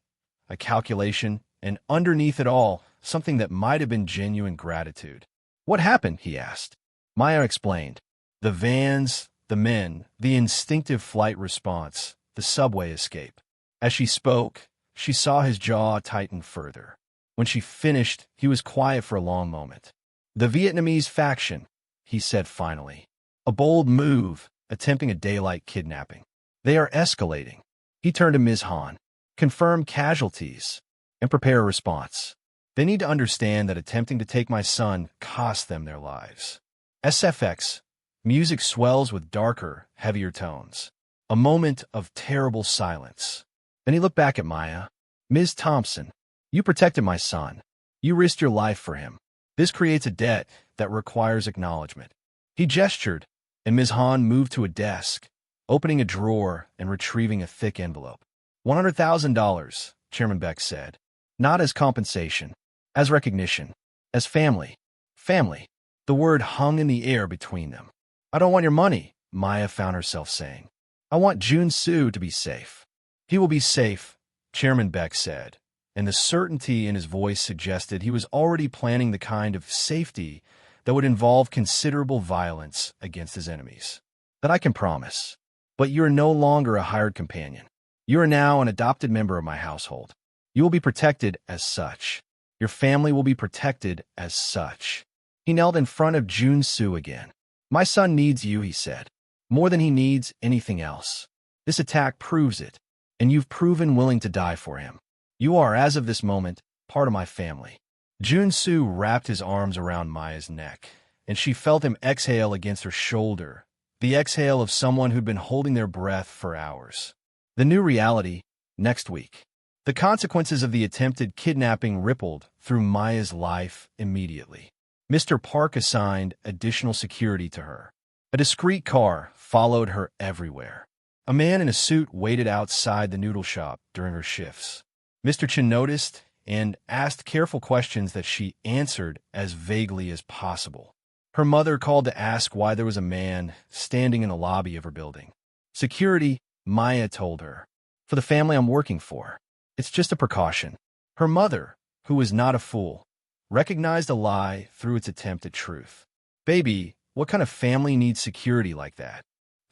a calculation, and underneath it all, something that might have been genuine gratitude. What happened? He asked. Maya explained. The vans, the men, the instinctive flight response, the subway escape. As she spoke, she saw his jaw tighten further. When she finished, he was quiet for a long moment. "The Vietnamese faction," he said finally. "A bold move, attempting a daylight kidnapping. They are escalating." He turned to Ms. Han. "Confirm casualties and prepare a response. They need to understand that attempting to take my son cost them their lives." SFX. Music swells with darker, heavier tones. A moment of terrible silence. Then he looked back at Maya. "Ms. Thompson, you protected my son. You risked your life for him. This creates a debt that requires acknowledgement." He gestured, and Ms. Han moved to a desk, opening a drawer and retrieving a thick envelope. $100,000, Chairman Baek said. "Not as compensation, as recognition, as family." Family. The word hung in the air between them. "I don't want your money," Maya found herself saying. "I want Joon-soo to be safe." "He will be safe," Chairman Baek said, and the certainty in his voice suggested he was already planning the kind of safety that would involve considerable violence against his enemies. "That I can promise. But you are no longer a hired companion. You are now an adopted member of my household. You will be protected as such. Your family will be protected as such." He knelt in front of Joon-soo again. "My son needs you," he said, "more than he needs anything else. This attack proves it, and you've proven willing to die for him. You are, as of this moment, part of my family." Joon-soo wrapped his arms around Maya's neck, and she felt him exhale against her shoulder, the exhale of someone who'd been holding their breath for hours. The new reality, next week. The consequences of the attempted kidnapping rippled through Maya's life immediately. Mr. Park assigned additional security to her. A discreet car followed her everywhere. A man in a suit waited outside the noodle shop during her shifts. Mr. Chen noticed and asked careful questions that she answered as vaguely as possible. Her mother called to ask why there was a man standing in the lobby of her building. "Security," Maya told her. "For the family I'm working for. It's just a precaution." Her mother, who was not a fool, recognized a lie through its attempt at truth. "Baby, what kind of family needs security like that?"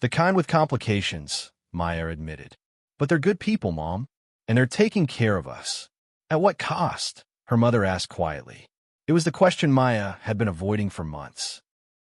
"The kind with complications," Maya admitted. "But they're good people, Mom, and they're taking care of us." "At what cost?" her mother asked quietly. It was the question Maya had been avoiding for months.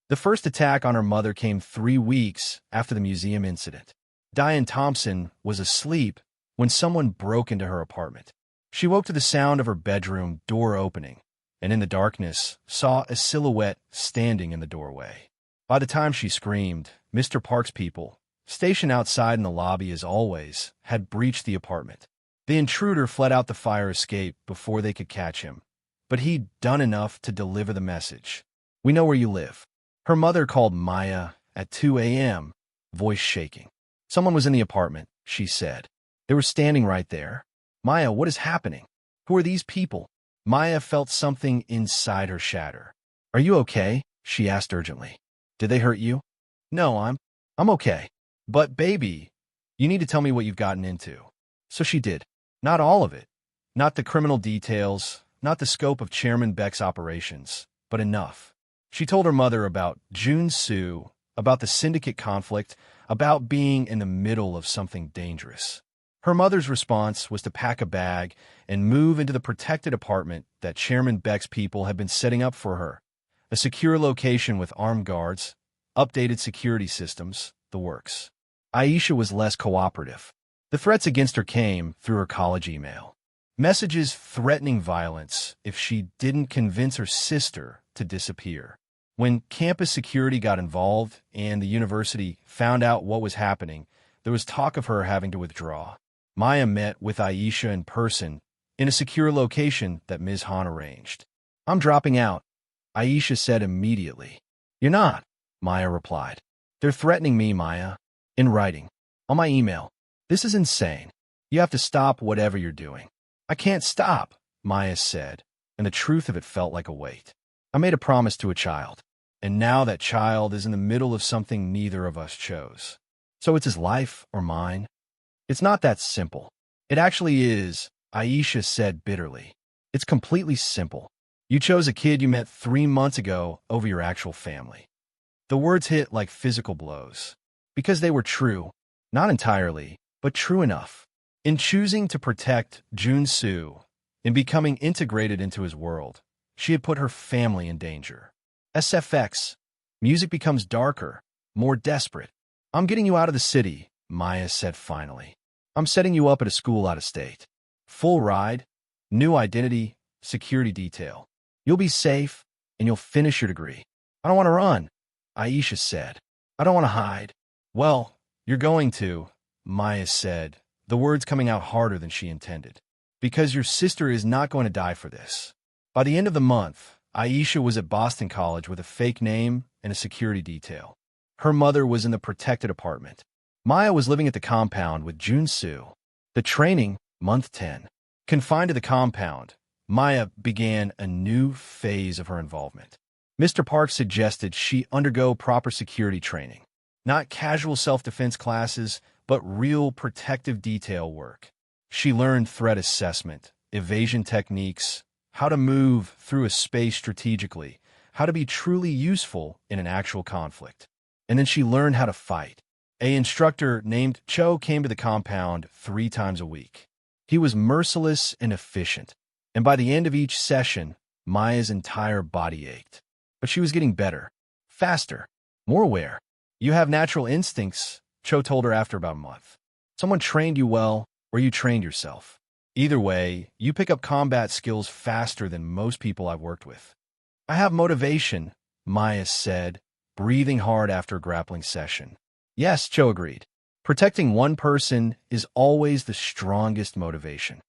The first attack on her mother came 3 weeks after the museum incident. Diane Thompson was asleep when someone broke into her apartment. She woke to the sound of her bedroom door opening, and in the darkness saw a silhouette standing in the doorway. By the time she screamed, Mr. Park's people, stationed outside in the lobby as always, had breached the apartment. The intruder fled out the fire escape before they could catch him, but he'd done enough to deliver the message. "We know where you live." Her mother called Maya at 2 a.m., voice shaking. "Someone was in the apartment," she said. "They were standing right there." "Maya, what is happening? Who are these people?" Maya felt something inside her shatter. "Are you okay?" she asked urgently. "Did they hurt you?" "No, I'm okay. But, baby, you need to tell me what you've gotten into." So she did. Not all of it. Not the criminal details, not the scope of Chairman Baek's operations, but enough. She told her mother about Joon-soo, about the syndicate conflict, about being in the middle of something dangerous. Her mother's response was to pack a bag and move into the protected apartment that Chairman Baek's people had been setting up for her. A secure location with armed guards, updated security systems, the works. Aisha was less cooperative. The threats against her came through her college email. Messages threatening violence if she didn't convince her sister to disappear. When campus security got involved and the university found out what was happening, there was talk of her having to withdraw. Maya met with Aisha in person in a secure location that Ms. Han arranged. "I'm dropping out," Aisha said immediately. "You're not," Maya replied. "They're threatening me, Maya. In writing. On my email. This is insane. You have to stop whatever you're doing." "I can't stop," Maya said, and the truth of it felt like a weight. "I made a promise to a child, and now that child is in the middle of something neither of us chose. So it's his life or mine." "It's not that simple." "It actually is," Aisha said bitterly. "It's completely simple. You chose a kid you met 3 months ago over your actual family." The words hit like physical blows. Because they were true. Not entirely, but true enough. In choosing to protect Joon-soo, In becoming integrated into his world, she had put her family in danger. SFX. Music becomes darker, more desperate. I'm getting you out of the city, Maya said finally. I'm setting you up at a school out of state. Full ride, new identity, security detail. You'll be safe, and you'll finish your degree. I don't want to run, Aisha said. I don't want to hide. Well, you're going to, Maya said, the words coming out harder than she intended. Because your sister is not going to die for this. By the end of the month, Aisha was at Boston College with a fake name and a security detail. Her mother was in the protected apartment. Maya was living at the compound with Joon-soo. The training, month 10. Confined to the compound, Maya began a new phase of her involvement. Mr. Park suggested she undergo proper security training. Not casual self-defense classes, but real protective detail work. She learned threat assessment, evasion techniques, how to move through a space strategically, how to be truly useful in an actual conflict. And then she learned how to fight. An instructor named Cho came to the compound 3 times a week. He was merciless and efficient, and by the end of each session, Maya's entire body ached. But she was getting better, faster, more aware. You have natural instincts, Cho told her after about a month. Someone trained you well, or you trained yourself. Either way, you pick up combat skills faster than most people I've worked with. I have motivation, Maya said, breathing hard after a grappling session. Yes, Cho agreed. Protecting one person is always the strongest motivation.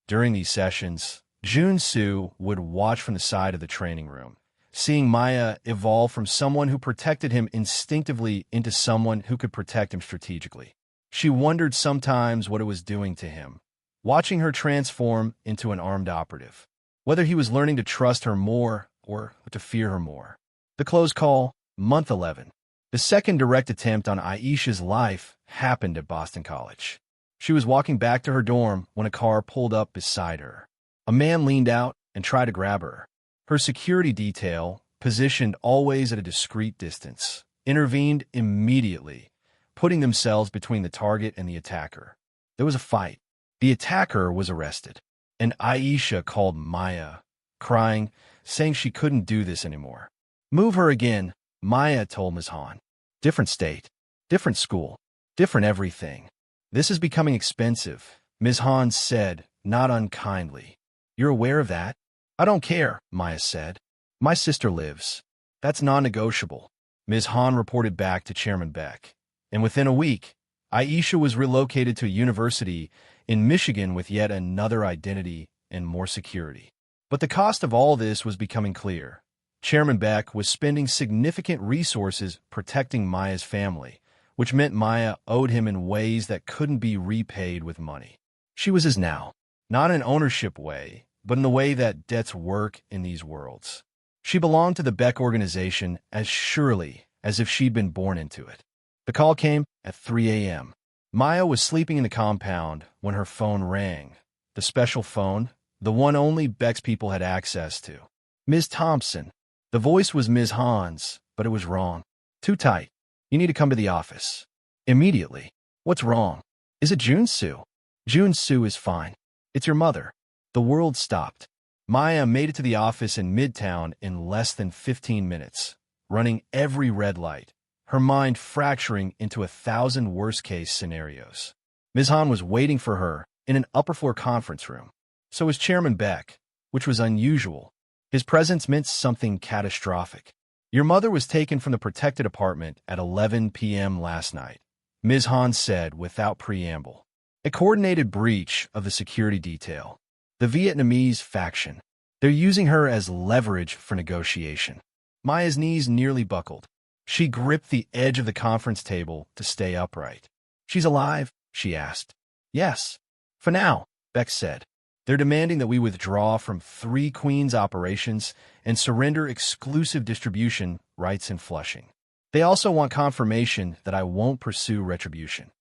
During these sessions, Joon-soo would watch from the side of the training room, seeing Maya evolve from someone who protected him instinctively into someone who could protect him strategically. She wondered sometimes what it was doing to him, watching her transform into an armed operative, whether he was learning to trust her more or to fear her more. The close call, month 11. The second direct attempt on Aisha's life happened at Boston College. She was walking back to her dorm when a car pulled up beside her. A man leaned out and tried to grab her. Her security detail, positioned always at a discreet distance, intervened immediately, putting themselves between the target and the attacker. There was a fight. The attacker was arrested, and Aisha called Maya, crying, saying she couldn't do this anymore. Move her again, Maya told Ms. Han. Different state, different school, different everything. This is becoming expensive, Ms. Han said, not unkindly. You're aware of that? I don't care, Maya said. My sister lives. That's non-negotiable, Ms. Han reported back to Chairman Baek. And within a week, Aisha was relocated to a university in Michigan with yet another identity and more security. But the cost of all this was becoming clear. Chairman Baek was spending significant resources protecting Maya's family, which meant Maya owed him in ways that couldn't be repaid with money. She was his now, not in an ownership way, but in the way that debts work in these worlds. She belonged to the Baek organization as surely as if she'd been born into it. The call came at 3 a.m. Maya was sleeping in the compound when her phone rang. The special phone, the one only Baek's people had access to. Ms. Thompson. The voice was Ms. Han's, but it was wrong. Too tight. You need to come to the office. Immediately. What's wrong? Is it Joon-soo? Joon-soo is fine. It's your mother. The world stopped. Maya made it to the office in Midtown in less than 15 minutes, running every red light, her mind fracturing into 1,000 worst-case scenarios. Ms. Han was waiting for her in an upper-floor conference room. So was Chairman Baek, which was unusual. His presence meant something catastrophic. Your mother was taken from the protected apartment at 11 p.m. last night, Ms. Han said without preamble. A coordinated breach of the security detail. The Vietnamese faction. They're using her as leverage for negotiation. Maya's knees nearly buckled. She gripped the edge of the conference table to stay upright. She's alive? She asked. Yes. For now, Baek said. They're demanding that we withdraw from 3 Queens operations and surrender exclusive distribution rights in Flushing. They also want confirmation that I won't pursue retribution.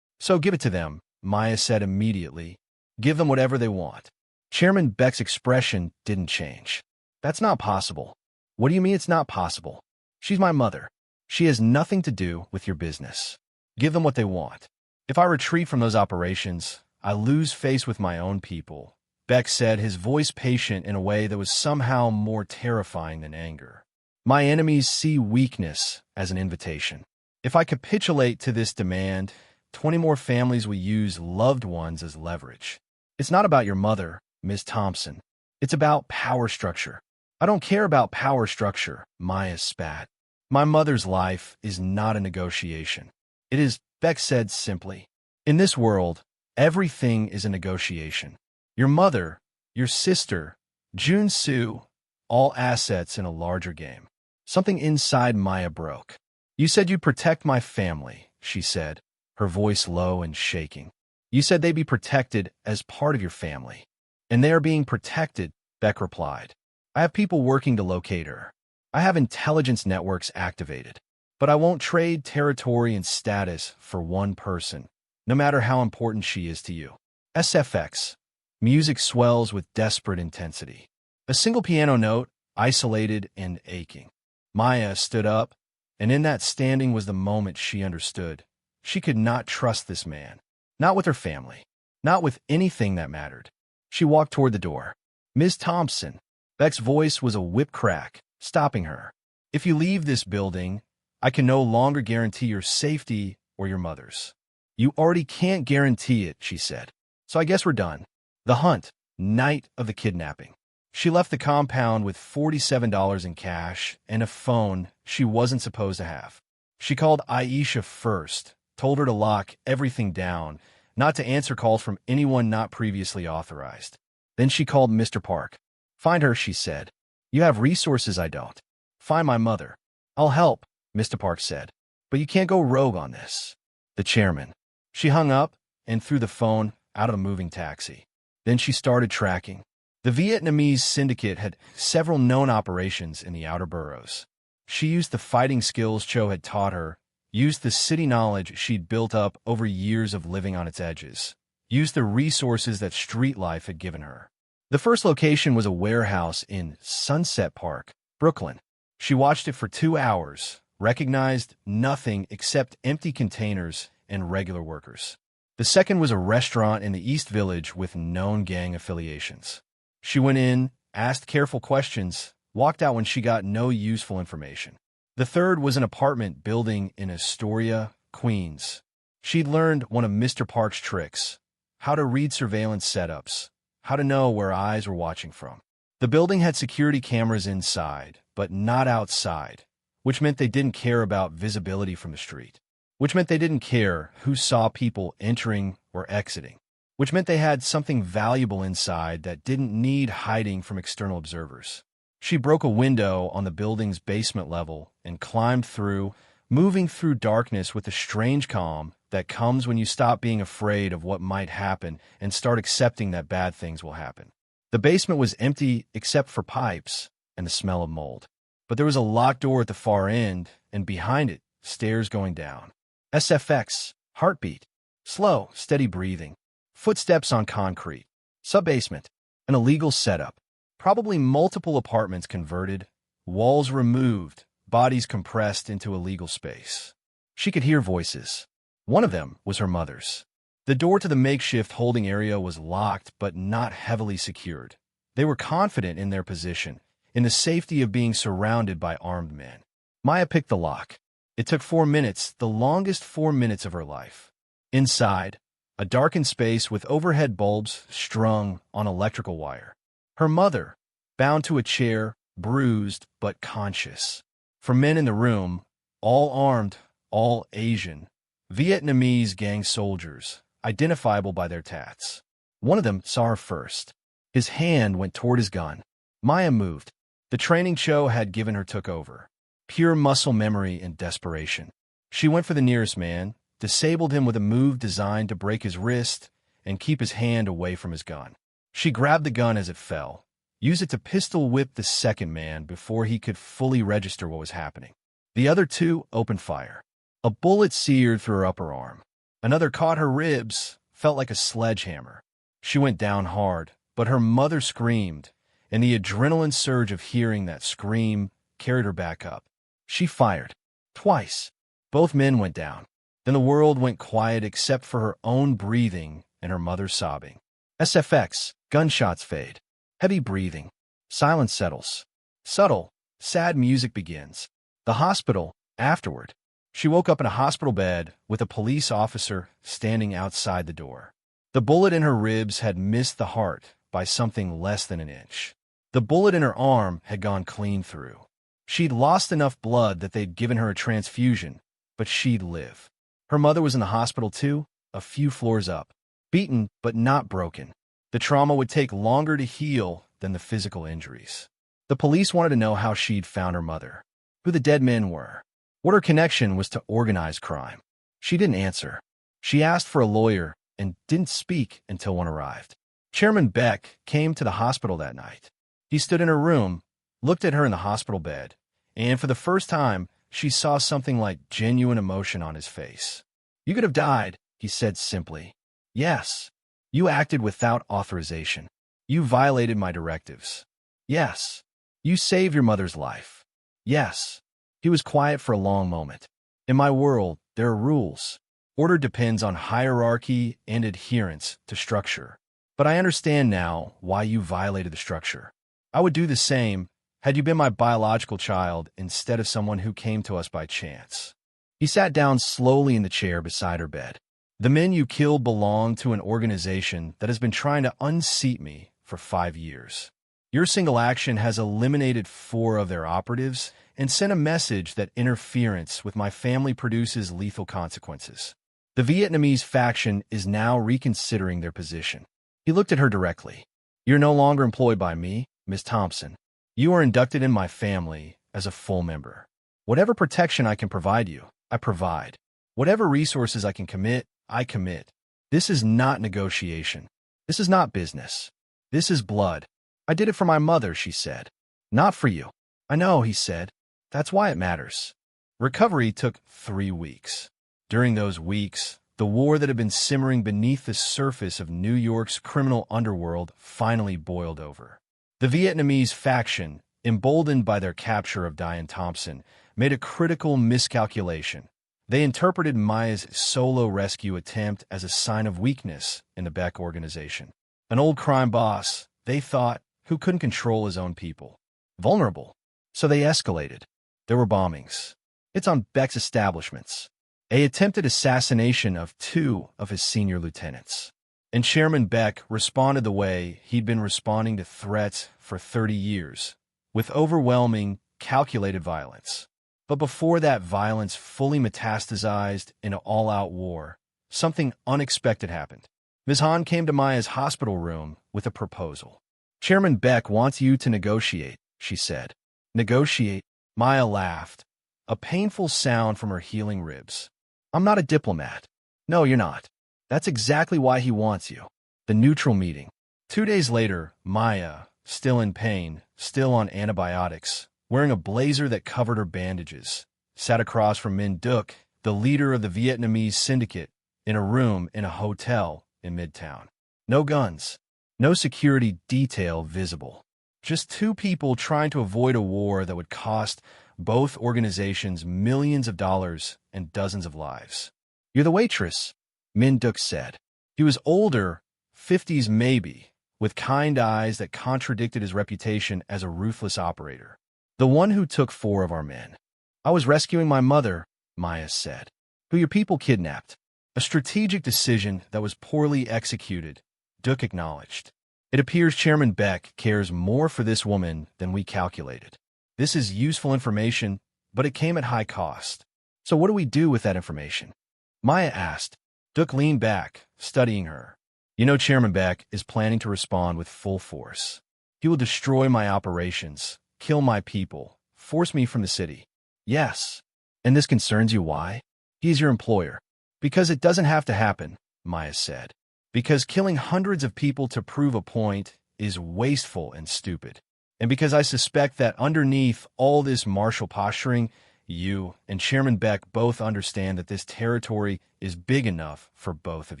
So give it to them, Maya said immediately. Give them whatever they want. Chairman Baek's expression didn't change. That's not possible. What do you mean it's not possible? She's my mother. She has nothing to do with your business. Give them what they want. If I retreat from those operations, I lose face with my own people. Baek said, his voice patient in a way that was somehow more terrifying than anger. My enemies see weakness as an invitation. If I capitulate to this demand, 20 more families will use loved ones as leverage. It's not about your mother, Ms. Thompson. It's about power structure. I don't care about power structure, Maya spat. My mother's life is not a negotiation. It is, Baek said simply. In this world, everything is a negotiation. Your mother, your sister, Joon-soo, all assets in a larger game. Something inside Maya broke. You said you'd protect my family, she said, her voice low and shaking. You said they'd be protected as part of your family. And they are being protected, Baek replied. I have people working to locate her. I have intelligence networks activated. But I won't trade territory and status for one person, no matter how important she is to you. SFX. Music swells with desperate intensity. A single piano note, isolated and aching. Maya stood up, and in that standing was the moment she understood. She could not trust this man. Not with her family. Not with anything that mattered. She walked toward the door. Ms. Thompson. Baek's voice was a whip crack, stopping her. If you leave this building, I can no longer guarantee your safety or your mother's. You already can't guarantee it, she said. So I guess we're done. The hunt, night of the kidnapping. She left the compound with $47 in cash and a phone she wasn't supposed to have. She called Aisha first, told her to lock everything down, not to answer calls from anyone not previously authorized. Then she called Mr. Park. Find her, she said. You have resources I don't. Find my mother. I'll help, Mr. Park said. But you can't go rogue on this. The chairman. She hung up and threw the phone out of the moving taxi. Then she started tracking. The Vietnamese syndicate had several known operations in the outer boroughs. She used the fighting skills Cho had taught her, used the city knowledge she'd built up over years of living on its edges, used the resources that street life had given her. The first location was a warehouse in Sunset Park, Brooklyn. She watched it for 2 hours, recognized nothing except empty containers and regular workers. The second was a restaurant in the East Village with known gang affiliations. She went in, asked careful questions, walked out when she got no useful information. The third was an apartment building in Astoria, Queens. She'd learned one of Mr. Park's tricks, how to read surveillance setups, how to know where eyes were watching from. The building had security cameras inside, but not outside, which meant they didn't care about visibility from the street, which meant they didn't care who saw people entering or exiting, which meant they had something valuable inside that didn't need hiding from external observers. She broke a window on the building's basement level and climbed through, moving through darkness with the strange calm that comes when you stop being afraid of what might happen and start accepting that bad things will happen. The basement was empty except for pipes and the smell of mold. But there was a locked door at the far end, and behind it, stairs going down. SFX, heartbeat, slow, steady breathing, footsteps on concrete, sub-basement, an illegal setup, probably multiple apartments converted, walls removed, bodies compressed into a legal space. She could hear voices. One of them was her mother's. The door to the makeshift holding area was locked but not heavily secured. They were confident in their position, in the safety of being surrounded by armed men. Maya picked the lock. It took 4 minutes, the longest 4 minutes of her life. Inside, a darkened space with overhead bulbs strung on electrical wire. Her mother, bound to a chair, bruised but conscious. For men in the room, all armed, all Asian, Vietnamese gang soldiers, identifiable by their tats. One of them saw her first. His hand went toward his gun. Maya moved. The training Cho had given her took over. Pure muscle memory and desperation. She went for the nearest man, disabled him with a move designed to break his wrist and keep his hand away from his gun. She grabbed the gun as it fell, used it to pistol whip the second man before he could fully register what was happening. The other two opened fire. A bullet seared through her upper arm. Another caught her ribs, felt like a sledgehammer. She went down hard, but her mother screamed, and the adrenaline surge of hearing that scream carried her back up. She fired. Twice. Both men went down. Then the world went quiet except for her own breathing and her mother sobbing. SFX, gunshots fade. Heavy breathing. Silence settles. Subtle, sad music begins. The hospital, afterward. She woke up in a hospital bed with a police officer standing outside the door. The bullet in her ribs had missed the heart by something less than an inch. The bullet in her arm had gone clean through. She'd lost enough blood that they'd given her a transfusion, but she'd live. Her mother was in the hospital too, a few floors up. Beaten, but not broken. The trauma would take longer to heal than the physical injuries. The police wanted to know how she'd found her mother, who the dead men were, what her connection was to organized crime. She didn't answer. She asked for a lawyer and didn't speak until one arrived. Chairman Baek came to the hospital that night. He stood in her room, looked at her in the hospital bed, and for the first time, she saw something like genuine emotion on his face. "You could have died," he said simply. "Yes. You acted without authorization. You violated my directives. Yes. You saved your mother's life. Yes." He was quiet for a long moment. "In my world, there are rules. Order depends on hierarchy and adherence to structure. But I understand now why you violated the structure. I would do the same had you been my biological child instead of someone who came to us by chance." He sat down slowly in the chair beside her bed. "The men you killed belong to an organization that has been trying to unseat me for 5 years. Your single action has eliminated 4 of their operatives and sent a message that interference with my family produces lethal consequences. The Vietnamese faction is now reconsidering their position." He looked at her directly. "You're no longer employed by me, Miss Thompson. You are inducted in my family as a full member. Whatever protection I can provide you, I provide. Whatever resources I can commit, I commit. This is not negotiation. This is not business. This is blood. I did it for my mother," she said. "Not for you." "I know," he said. "That's why it matters." Recovery took 3 weeks. During those weeks, the war that had been simmering beneath the surface of New York's criminal underworld finally boiled over. The Vietnamese faction, emboldened by their capture of Diane Thompson, made a critical miscalculation. They interpreted Maya's solo rescue attempt as a sign of weakness in the Baek organization. An old crime boss, they thought, who couldn't control his own people. Vulnerable. So they escalated. There were bombings. It's on Baek's establishments. A attempted assassination of 2 of his senior lieutenants. And Chairman Baek responded the way he'd been responding to threats for 30 years, with overwhelming, calculated violence. But before that violence fully metastasized into all-out war, something unexpected happened. Ms. Han came to Maya's hospital room with a proposal. "Chairman Baek wants you to negotiate," she said. "Negotiate?" Maya laughed, a painful sound from her healing ribs. "I'm not a diplomat." "No, you're not. That's exactly why he wants you." The neutral meeting. 2 days later, Maya, still in pain, still on antibiotics, wearing a blazer that covered her bandages, sat across from Min Duk, the leader of the Vietnamese syndicate, in a room in a hotel in Midtown. No guns, no security detail visible. Just 2 people trying to avoid a war that would cost both organizations millions of dollars and dozens of lives. "You're the waitress," Min Duk said. He was older, 50s maybe, with kind eyes that contradicted his reputation as a ruthless operator. "The one who took 4 of our men." "I was rescuing my mother," Maya said, "who your people kidnapped." "A strategic decision that was poorly executed," Duk acknowledged. "It appears Chairman Baek cares more for this woman than we calculated. This is useful information, but it came at high cost. So what do we do with that information?" Maya asked. Duk leaned back, studying her. "You know Chairman Baek is planning to respond with full force. He will destroy my operations, kill my people, force me from the city." "Yes." "And this concerns you why?" "He's your employer." "Because it doesn't have to happen," Maya said. "Because killing hundreds of people to prove a point is wasteful and stupid. And because I suspect that underneath all this martial posturing, you and Chairman Baek both understand that this territory is big enough for both of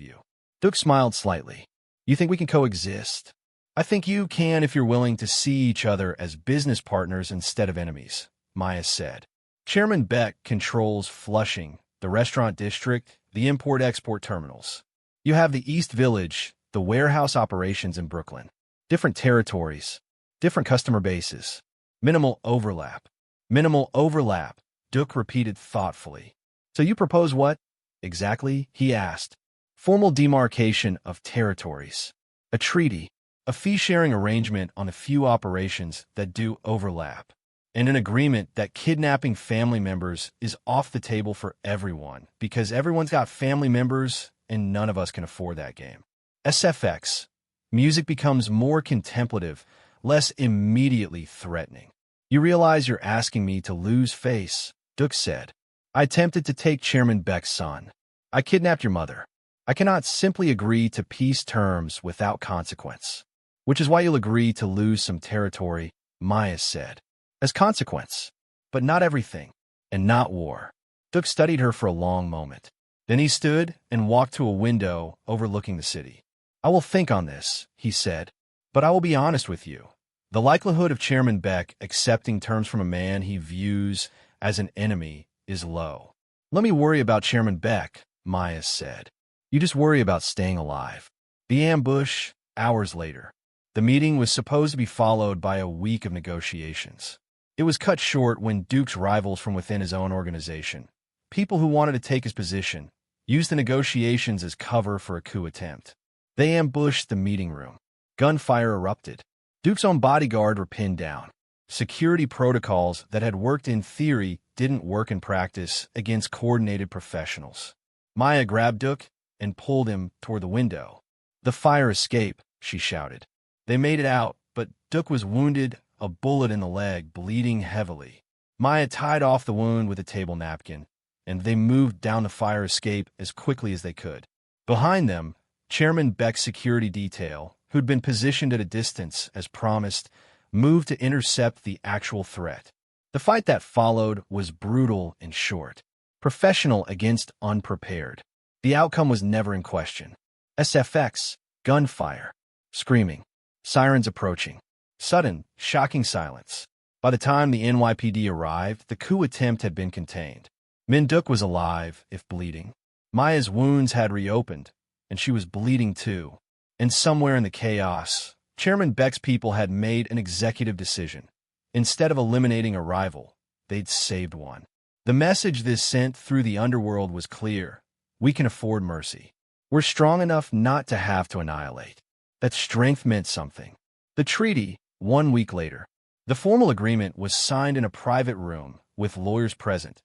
you." Duk smiled slightly. "You think we can coexist?" "I think you can if you're willing to see each other as business partners instead of enemies," Maya said. "Chairman Baek controls Flushing, the restaurant district, the import-export terminals. You have the East Village, the warehouse operations in Brooklyn. Different territories, different customer bases. Minimal overlap. Minimal overlap, Duke repeated thoughtfully. So you propose what? Exactly, he asked. Formal demarcation of territories. A treaty. A fee-sharing arrangement on a few operations that do overlap. And an agreement that kidnapping family members is off the table for everyone, because everyone's got family members and none of us can afford that game. SFX. Music becomes more contemplative, less immediately threatening. You realize you're asking me to lose face, Duke said. I attempted to take Chairman Baek's son. I kidnapped your mother. I cannot simply agree to peace terms without consequence. Which is why you'll agree to lose some territory, Maya said. As consequence. But not everything. And not war. Duke studied her for a long moment. Then he stood and walked to a window overlooking the city. I will think on this, he said. But I will be honest with you. The likelihood of Chairman Baek accepting terms from a man he views as an enemy is low. Let me worry about Chairman Baek, Maya said. You just worry about staying alive. The ambush, hours later. The meeting was supposed to be followed by a week of negotiations. It was cut short when Duke's rivals from within his own organization, people who wanted to take his position, used the negotiations as cover for a coup attempt. They ambushed the meeting room. Gunfire erupted. Duke's own bodyguard were pinned down. Security protocols that had worked in theory didn't work in practice against coordinated professionals. Maya grabbed Duke and pulled him toward the window. The fire escape, she shouted. They made it out, but Duke was wounded, a bullet in the leg, bleeding heavily. Maya tied off the wound with a table napkin, and they moved down the fire escape as quickly as they could. Behind them, Chairman Baek's security detail, who'd been positioned at a distance as promised, moved to intercept the actual threat. The fight that followed was brutal and short. Professional against unprepared. The outcome was never in question. SFX, gunfire, screaming, sirens approaching. Sudden, shocking silence. By the time the NYPD arrived, the coup attempt had been contained. Min Duke was alive, if bleeding. Maya's wounds had reopened, and she was bleeding too. And somewhere in the chaos, Chairman Baek's people had made an executive decision. Instead of eliminating a rival, they'd saved one. The message this sent through the underworld was clear. We can afford mercy. We're strong enough not to have to annihilate. That strength meant something. The treaty, 1 week later. The formal agreement was signed in a private room with lawyers present.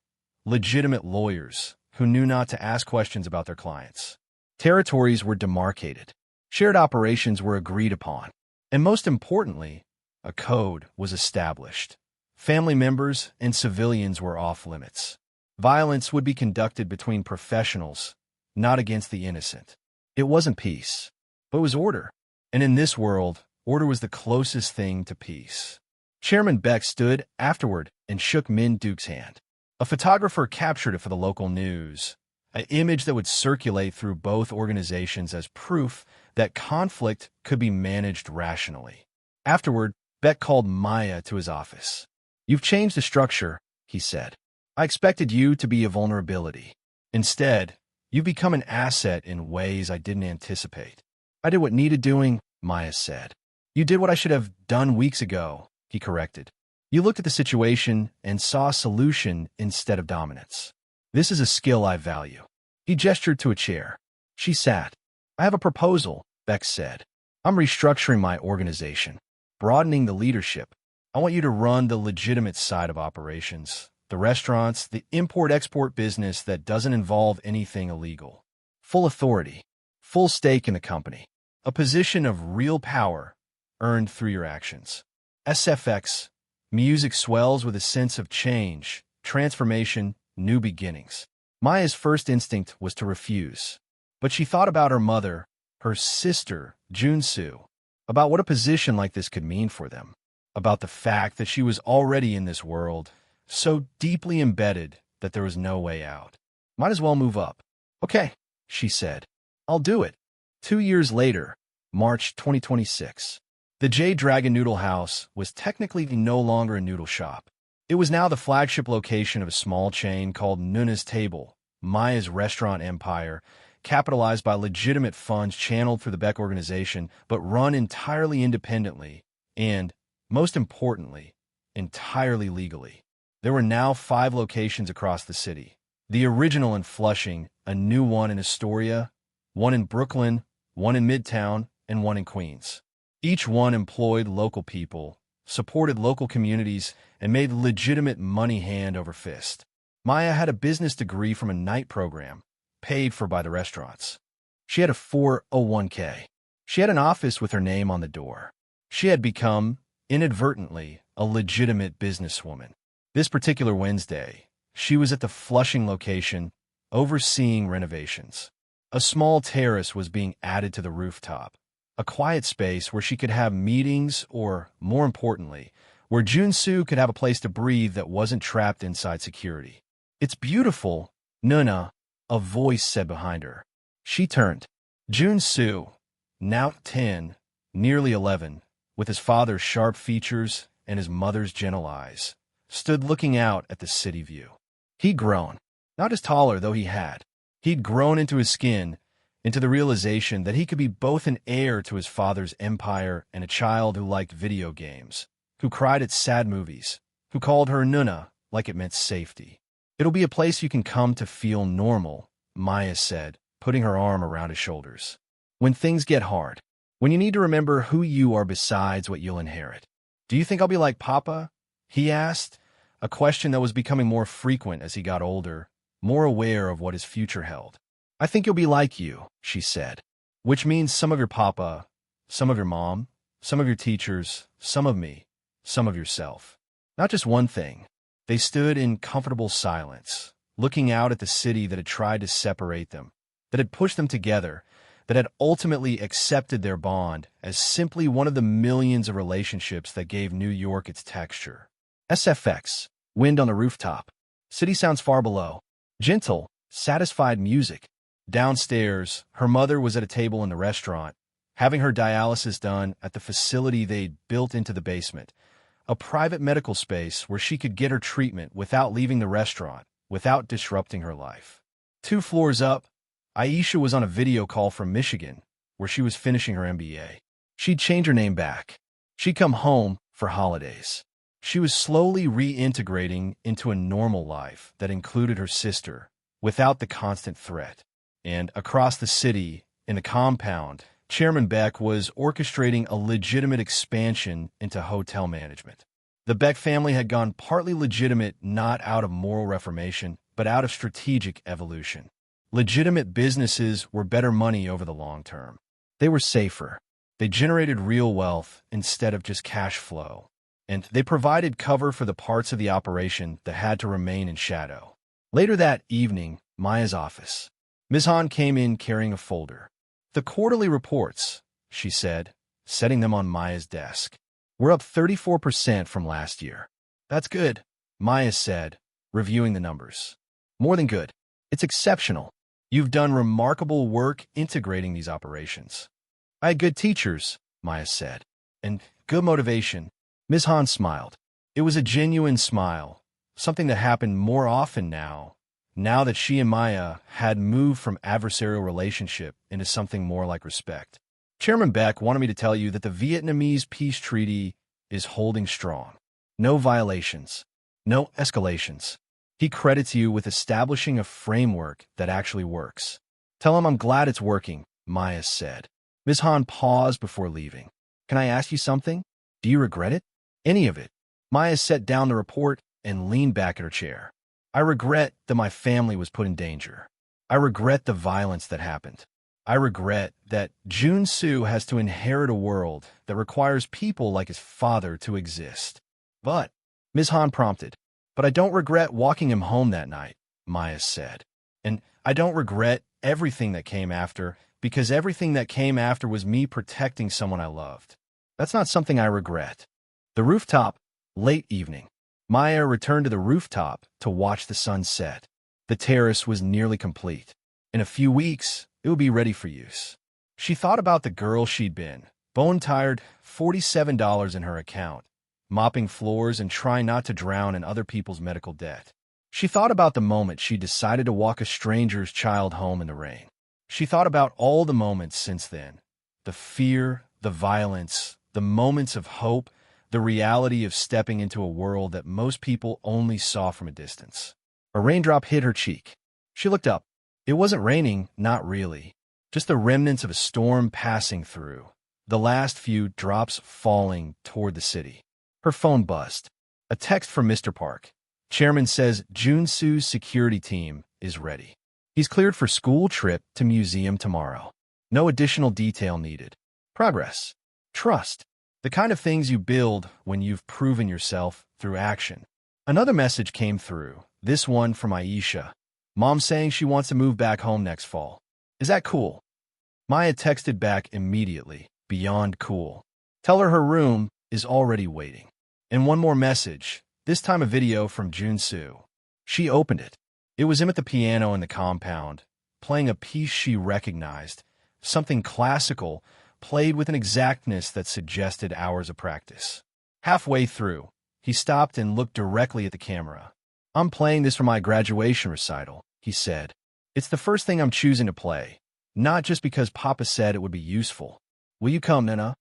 Legitimate lawyers who knew not to ask questions about their clients. Territories were demarcated. Shared operations were agreed upon. And most importantly, a code was established. Family members and civilians were off limits. Violence would be conducted between professionals, not against the innocent. It wasn't peace, but it was order. And in this world, order was the closest thing to peace. Chairman Baek stood afterward and shook Min Duke's hand. A photographer captured it for the local news, an image that would circulate through both organizations as proof that conflict could be managed rationally. Afterward, Baek called Maya to his office. You've changed the structure, he said. I expected you to be a vulnerability. Instead, you've become an asset in ways I didn't anticipate. I did what needed doing, Maya said. You did what I should have done weeks ago, he corrected. You looked at the situation and saw a solution instead of dominance. This is a skill I value. He gestured to a chair. She sat. I have a proposal, Baek said. I'm restructuring my organization, broadening the leadership. I want you to run the legitimate side of operations, the restaurants, the import-export business that doesn't involve anything illegal. Full authority, full stake in the company, a position of real power earned through your actions. SFX, music swells with a sense of change, transformation, new beginnings. Maya's first instinct was to refuse. But she thought about her mother, her sister, Joon-soo, about what a position like this could mean for them, about the fact that she was already in this world, so deeply embedded that there was no way out. Might as well move up. Okay, she said. I'll do it. 2 years later, March 2026. The J Dragon Noodle House was technically no longer a noodle shop. It was now the flagship location of a small chain called Nuna's Table, Maya's restaurant empire, capitalized by legitimate funds channeled through the Baek organization, but run entirely independently and, most importantly, entirely legally. There were now 5 locations across the city. The original in Flushing, a new one in Astoria, one in Brooklyn, one in Midtown, and one in Queens. Each one employed local people, supported local communities, and made legitimate money hand over fist. Maya had a business degree from a night program, paid for by the restaurants. She had a 401k. She had an office with her name on the door. She had become, inadvertently, a legitimate businesswoman. This particular Wednesday, she was at the Flushing location, overseeing renovations. A small terrace was being added to the rooftop, a quiet space where she could have meetings or, more importantly, where Joon-soo could have a place to breathe that wasn't trapped inside security. "It's beautiful, Nuna," a voice said behind her. She turned. Joon-soo, now 10, nearly 11, with his father's sharp features and his mother's gentle eyes, stood looking out at the city view. He'd grown, not as taller though he had. He'd grown into his skin, into the realization that he could be both an heir to his father's empire and a child who liked video games, who cried at sad movies, who called her Nuna like it meant safety. "It'll be a place you can come to feel normal," Maya said, putting her arm around his shoulders. "When things get hard, when you need to remember who you are besides what you'll inherit." "Do you think I'll be like Papa?" he asked, a question that was becoming more frequent as he got older, more aware of what his future held. "I think you'll be like you," she said, "which means some of your papa, some of your mom, some of your teachers, some of me, some of yourself. Not just one thing." They stood in comfortable silence, looking out at the city that had tried to separate them, that had pushed them together, that had ultimately accepted their bond as simply one of the millions of relationships that gave New York its texture. SFX, wind on the rooftop. City sounds far below. Gentle, satisfied music. Downstairs, her mother was at a table in the restaurant, having her dialysis done at the facility they'd built into the basement, a private medical space where she could get her treatment without leaving the restaurant, without disrupting her life. 2 floors up, Aisha was on a video call from Michigan, where she was finishing her MBA. She'd change her name back. She'd come home for holidays. She was slowly reintegrating into a normal life that included her sister, without the constant threat. And across the city, in the compound, Chairman Baek was orchestrating a legitimate expansion into hotel management. The Baek family had gone partly legitimate not out of moral reformation, but out of strategic evolution. Legitimate businesses were better money over the long term. They were safer. They generated real wealth instead of just cash flow. And they provided cover for the parts of the operation that had to remain in shadow. Later that evening, Maya's office. Ms. Han came in carrying a folder. "The quarterly reports," she said, setting them on Maya's desk. "We're up 34% from last year." "That's good," Maya said, reviewing the numbers. "More than good. It's exceptional. You've done remarkable work integrating these operations." "I had good teachers," Maya said, "and good motivation." Ms. Han smiled. It was a genuine smile, something that happened more often now that she and Maya had moved from adversarial relationship into something more like respect. "Chairman Baek wanted me to tell you that the Vietnamese peace treaty is holding strong. No violations, no escalations. He credits you with establishing a framework that actually works." "Tell him I'm glad it's working," Maya said. Ms. Han paused before leaving. "Can I ask you something? Do you regret it? Any of it?" Maya set down the report and leaned back in her chair. "I regret that my family was put in danger. I regret the violence that happened. I regret that Joon-soo has to inherit a world that requires people like his father to exist." "But," Ms. Han prompted. "But I don't regret walking him home that night," Maya said. "And I don't regret everything that came after, because everything that came after was me protecting someone I loved. That's not something I regret." The rooftop, late evening. Maya returned to the rooftop to watch the sun set. The terrace was nearly complete. In a few weeks, it would be ready for use. She thought about the girl she'd been, bone-tired, $47 in her account, mopping floors and trying not to drown in other people's medical debt. She thought about the moment she decided to walk a stranger's child home in the rain. She thought about all the moments since then. The fear, the violence, the moments of hope, the reality of stepping into a world that most people only saw from a distance. A raindrop hit her cheek. She looked up. It wasn't raining, not really. Just the remnants of a storm passing through. The last few drops falling toward the city. Her phone buzzed. A text from Mr. Park. Chairman says Joon-soo's security team is ready. He's cleared for school trip to museum tomorrow. No additional detail needed. Progress. Trust. The kind of things you build when you've proven yourself through action. Another message came through, this one from Aisha. Mom saying she wants to move back home next fall. Is that cool? Maya texted back immediately, beyond cool. Tell her room is already waiting. And one more message, this time a video from Joon-soo. She opened it. It was him at the piano in the compound, playing a piece she recognized, something classical, played with an exactness that suggested hours of practice. Halfway through, he stopped and looked directly at the camera. I'm playing this for my graduation recital, he said. It's the first thing I'm choosing to play, not just because Papa said it would be useful. Will you come, Nana?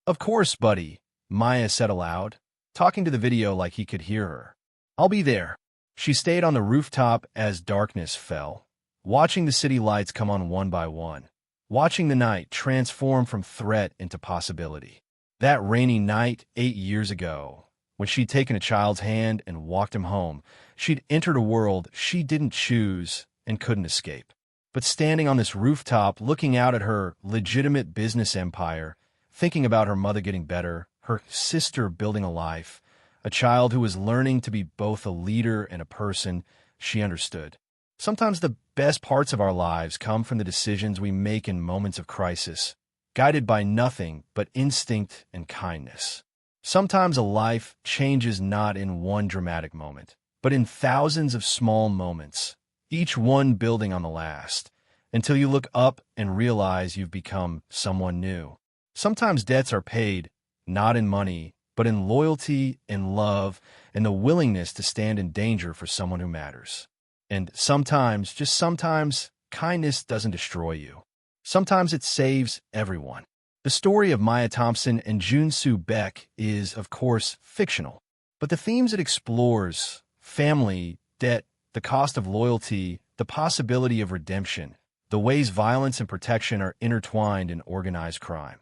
Of course, buddy, Maya said aloud, talking to the video like he could hear her. I'll be there. She stayed on the rooftop as darkness fell, watching the city lights come on one by one, watching the night transform from threat into possibility. That rainy night 8 years ago, when she'd taken a child's hand and walked him home, she'd entered a world she didn't choose and couldn't escape. But standing on this rooftop, looking out at her legitimate business empire, thinking about her mother getting better, her sister building a life, a child who was learning to be both a leader and a person, she understood. Sometimes the best parts of our lives come from the decisions we make in moments of crisis, guided by nothing but instinct and kindness. Sometimes a life changes not in one dramatic moment, but in thousands of small moments, each one building on the last, until you look up and realize you've become someone new. Sometimes debts are paid, not in money, but in loyalty, in love, and the willingness to stand in danger for someone who matters. And sometimes, just sometimes, kindness doesn't destroy you. Sometimes it saves everyone. The story of Maya Thompson and Joon-soo Baek is, of course, fictional. But the themes it explores, family, debt, the cost of loyalty, the possibility of redemption, the ways violence and protection are intertwined in organized crime.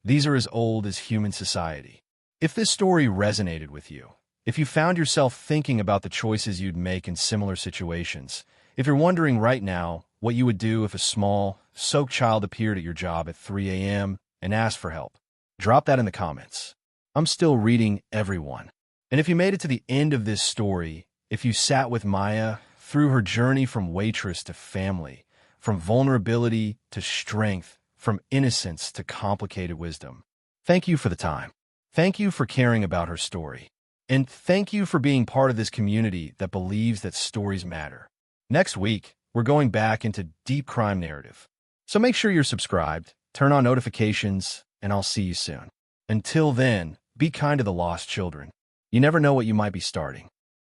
These are as old as human society. If this story resonated with you, if you found yourself thinking about the choices you'd make in similar situations, if you're wondering right now what you would do if a small, soaked child appeared at your job at 3 a.m. and asked for help, drop that in the comments. I'm still reading everyone. And if you made it to the end of this story, if you sat with Maya through her journey from waitress to family, from vulnerability to strength, from innocence to complicated wisdom, thank you for the time. Thank you for caring about her story. And thank you for being part of this community that believes that stories matter. Next week, we're going back into deep crime narrative. So make sure you're subscribed, turn on notifications, and I'll see you soon. Until then, be kind to the lost children. You never know what you might be starting.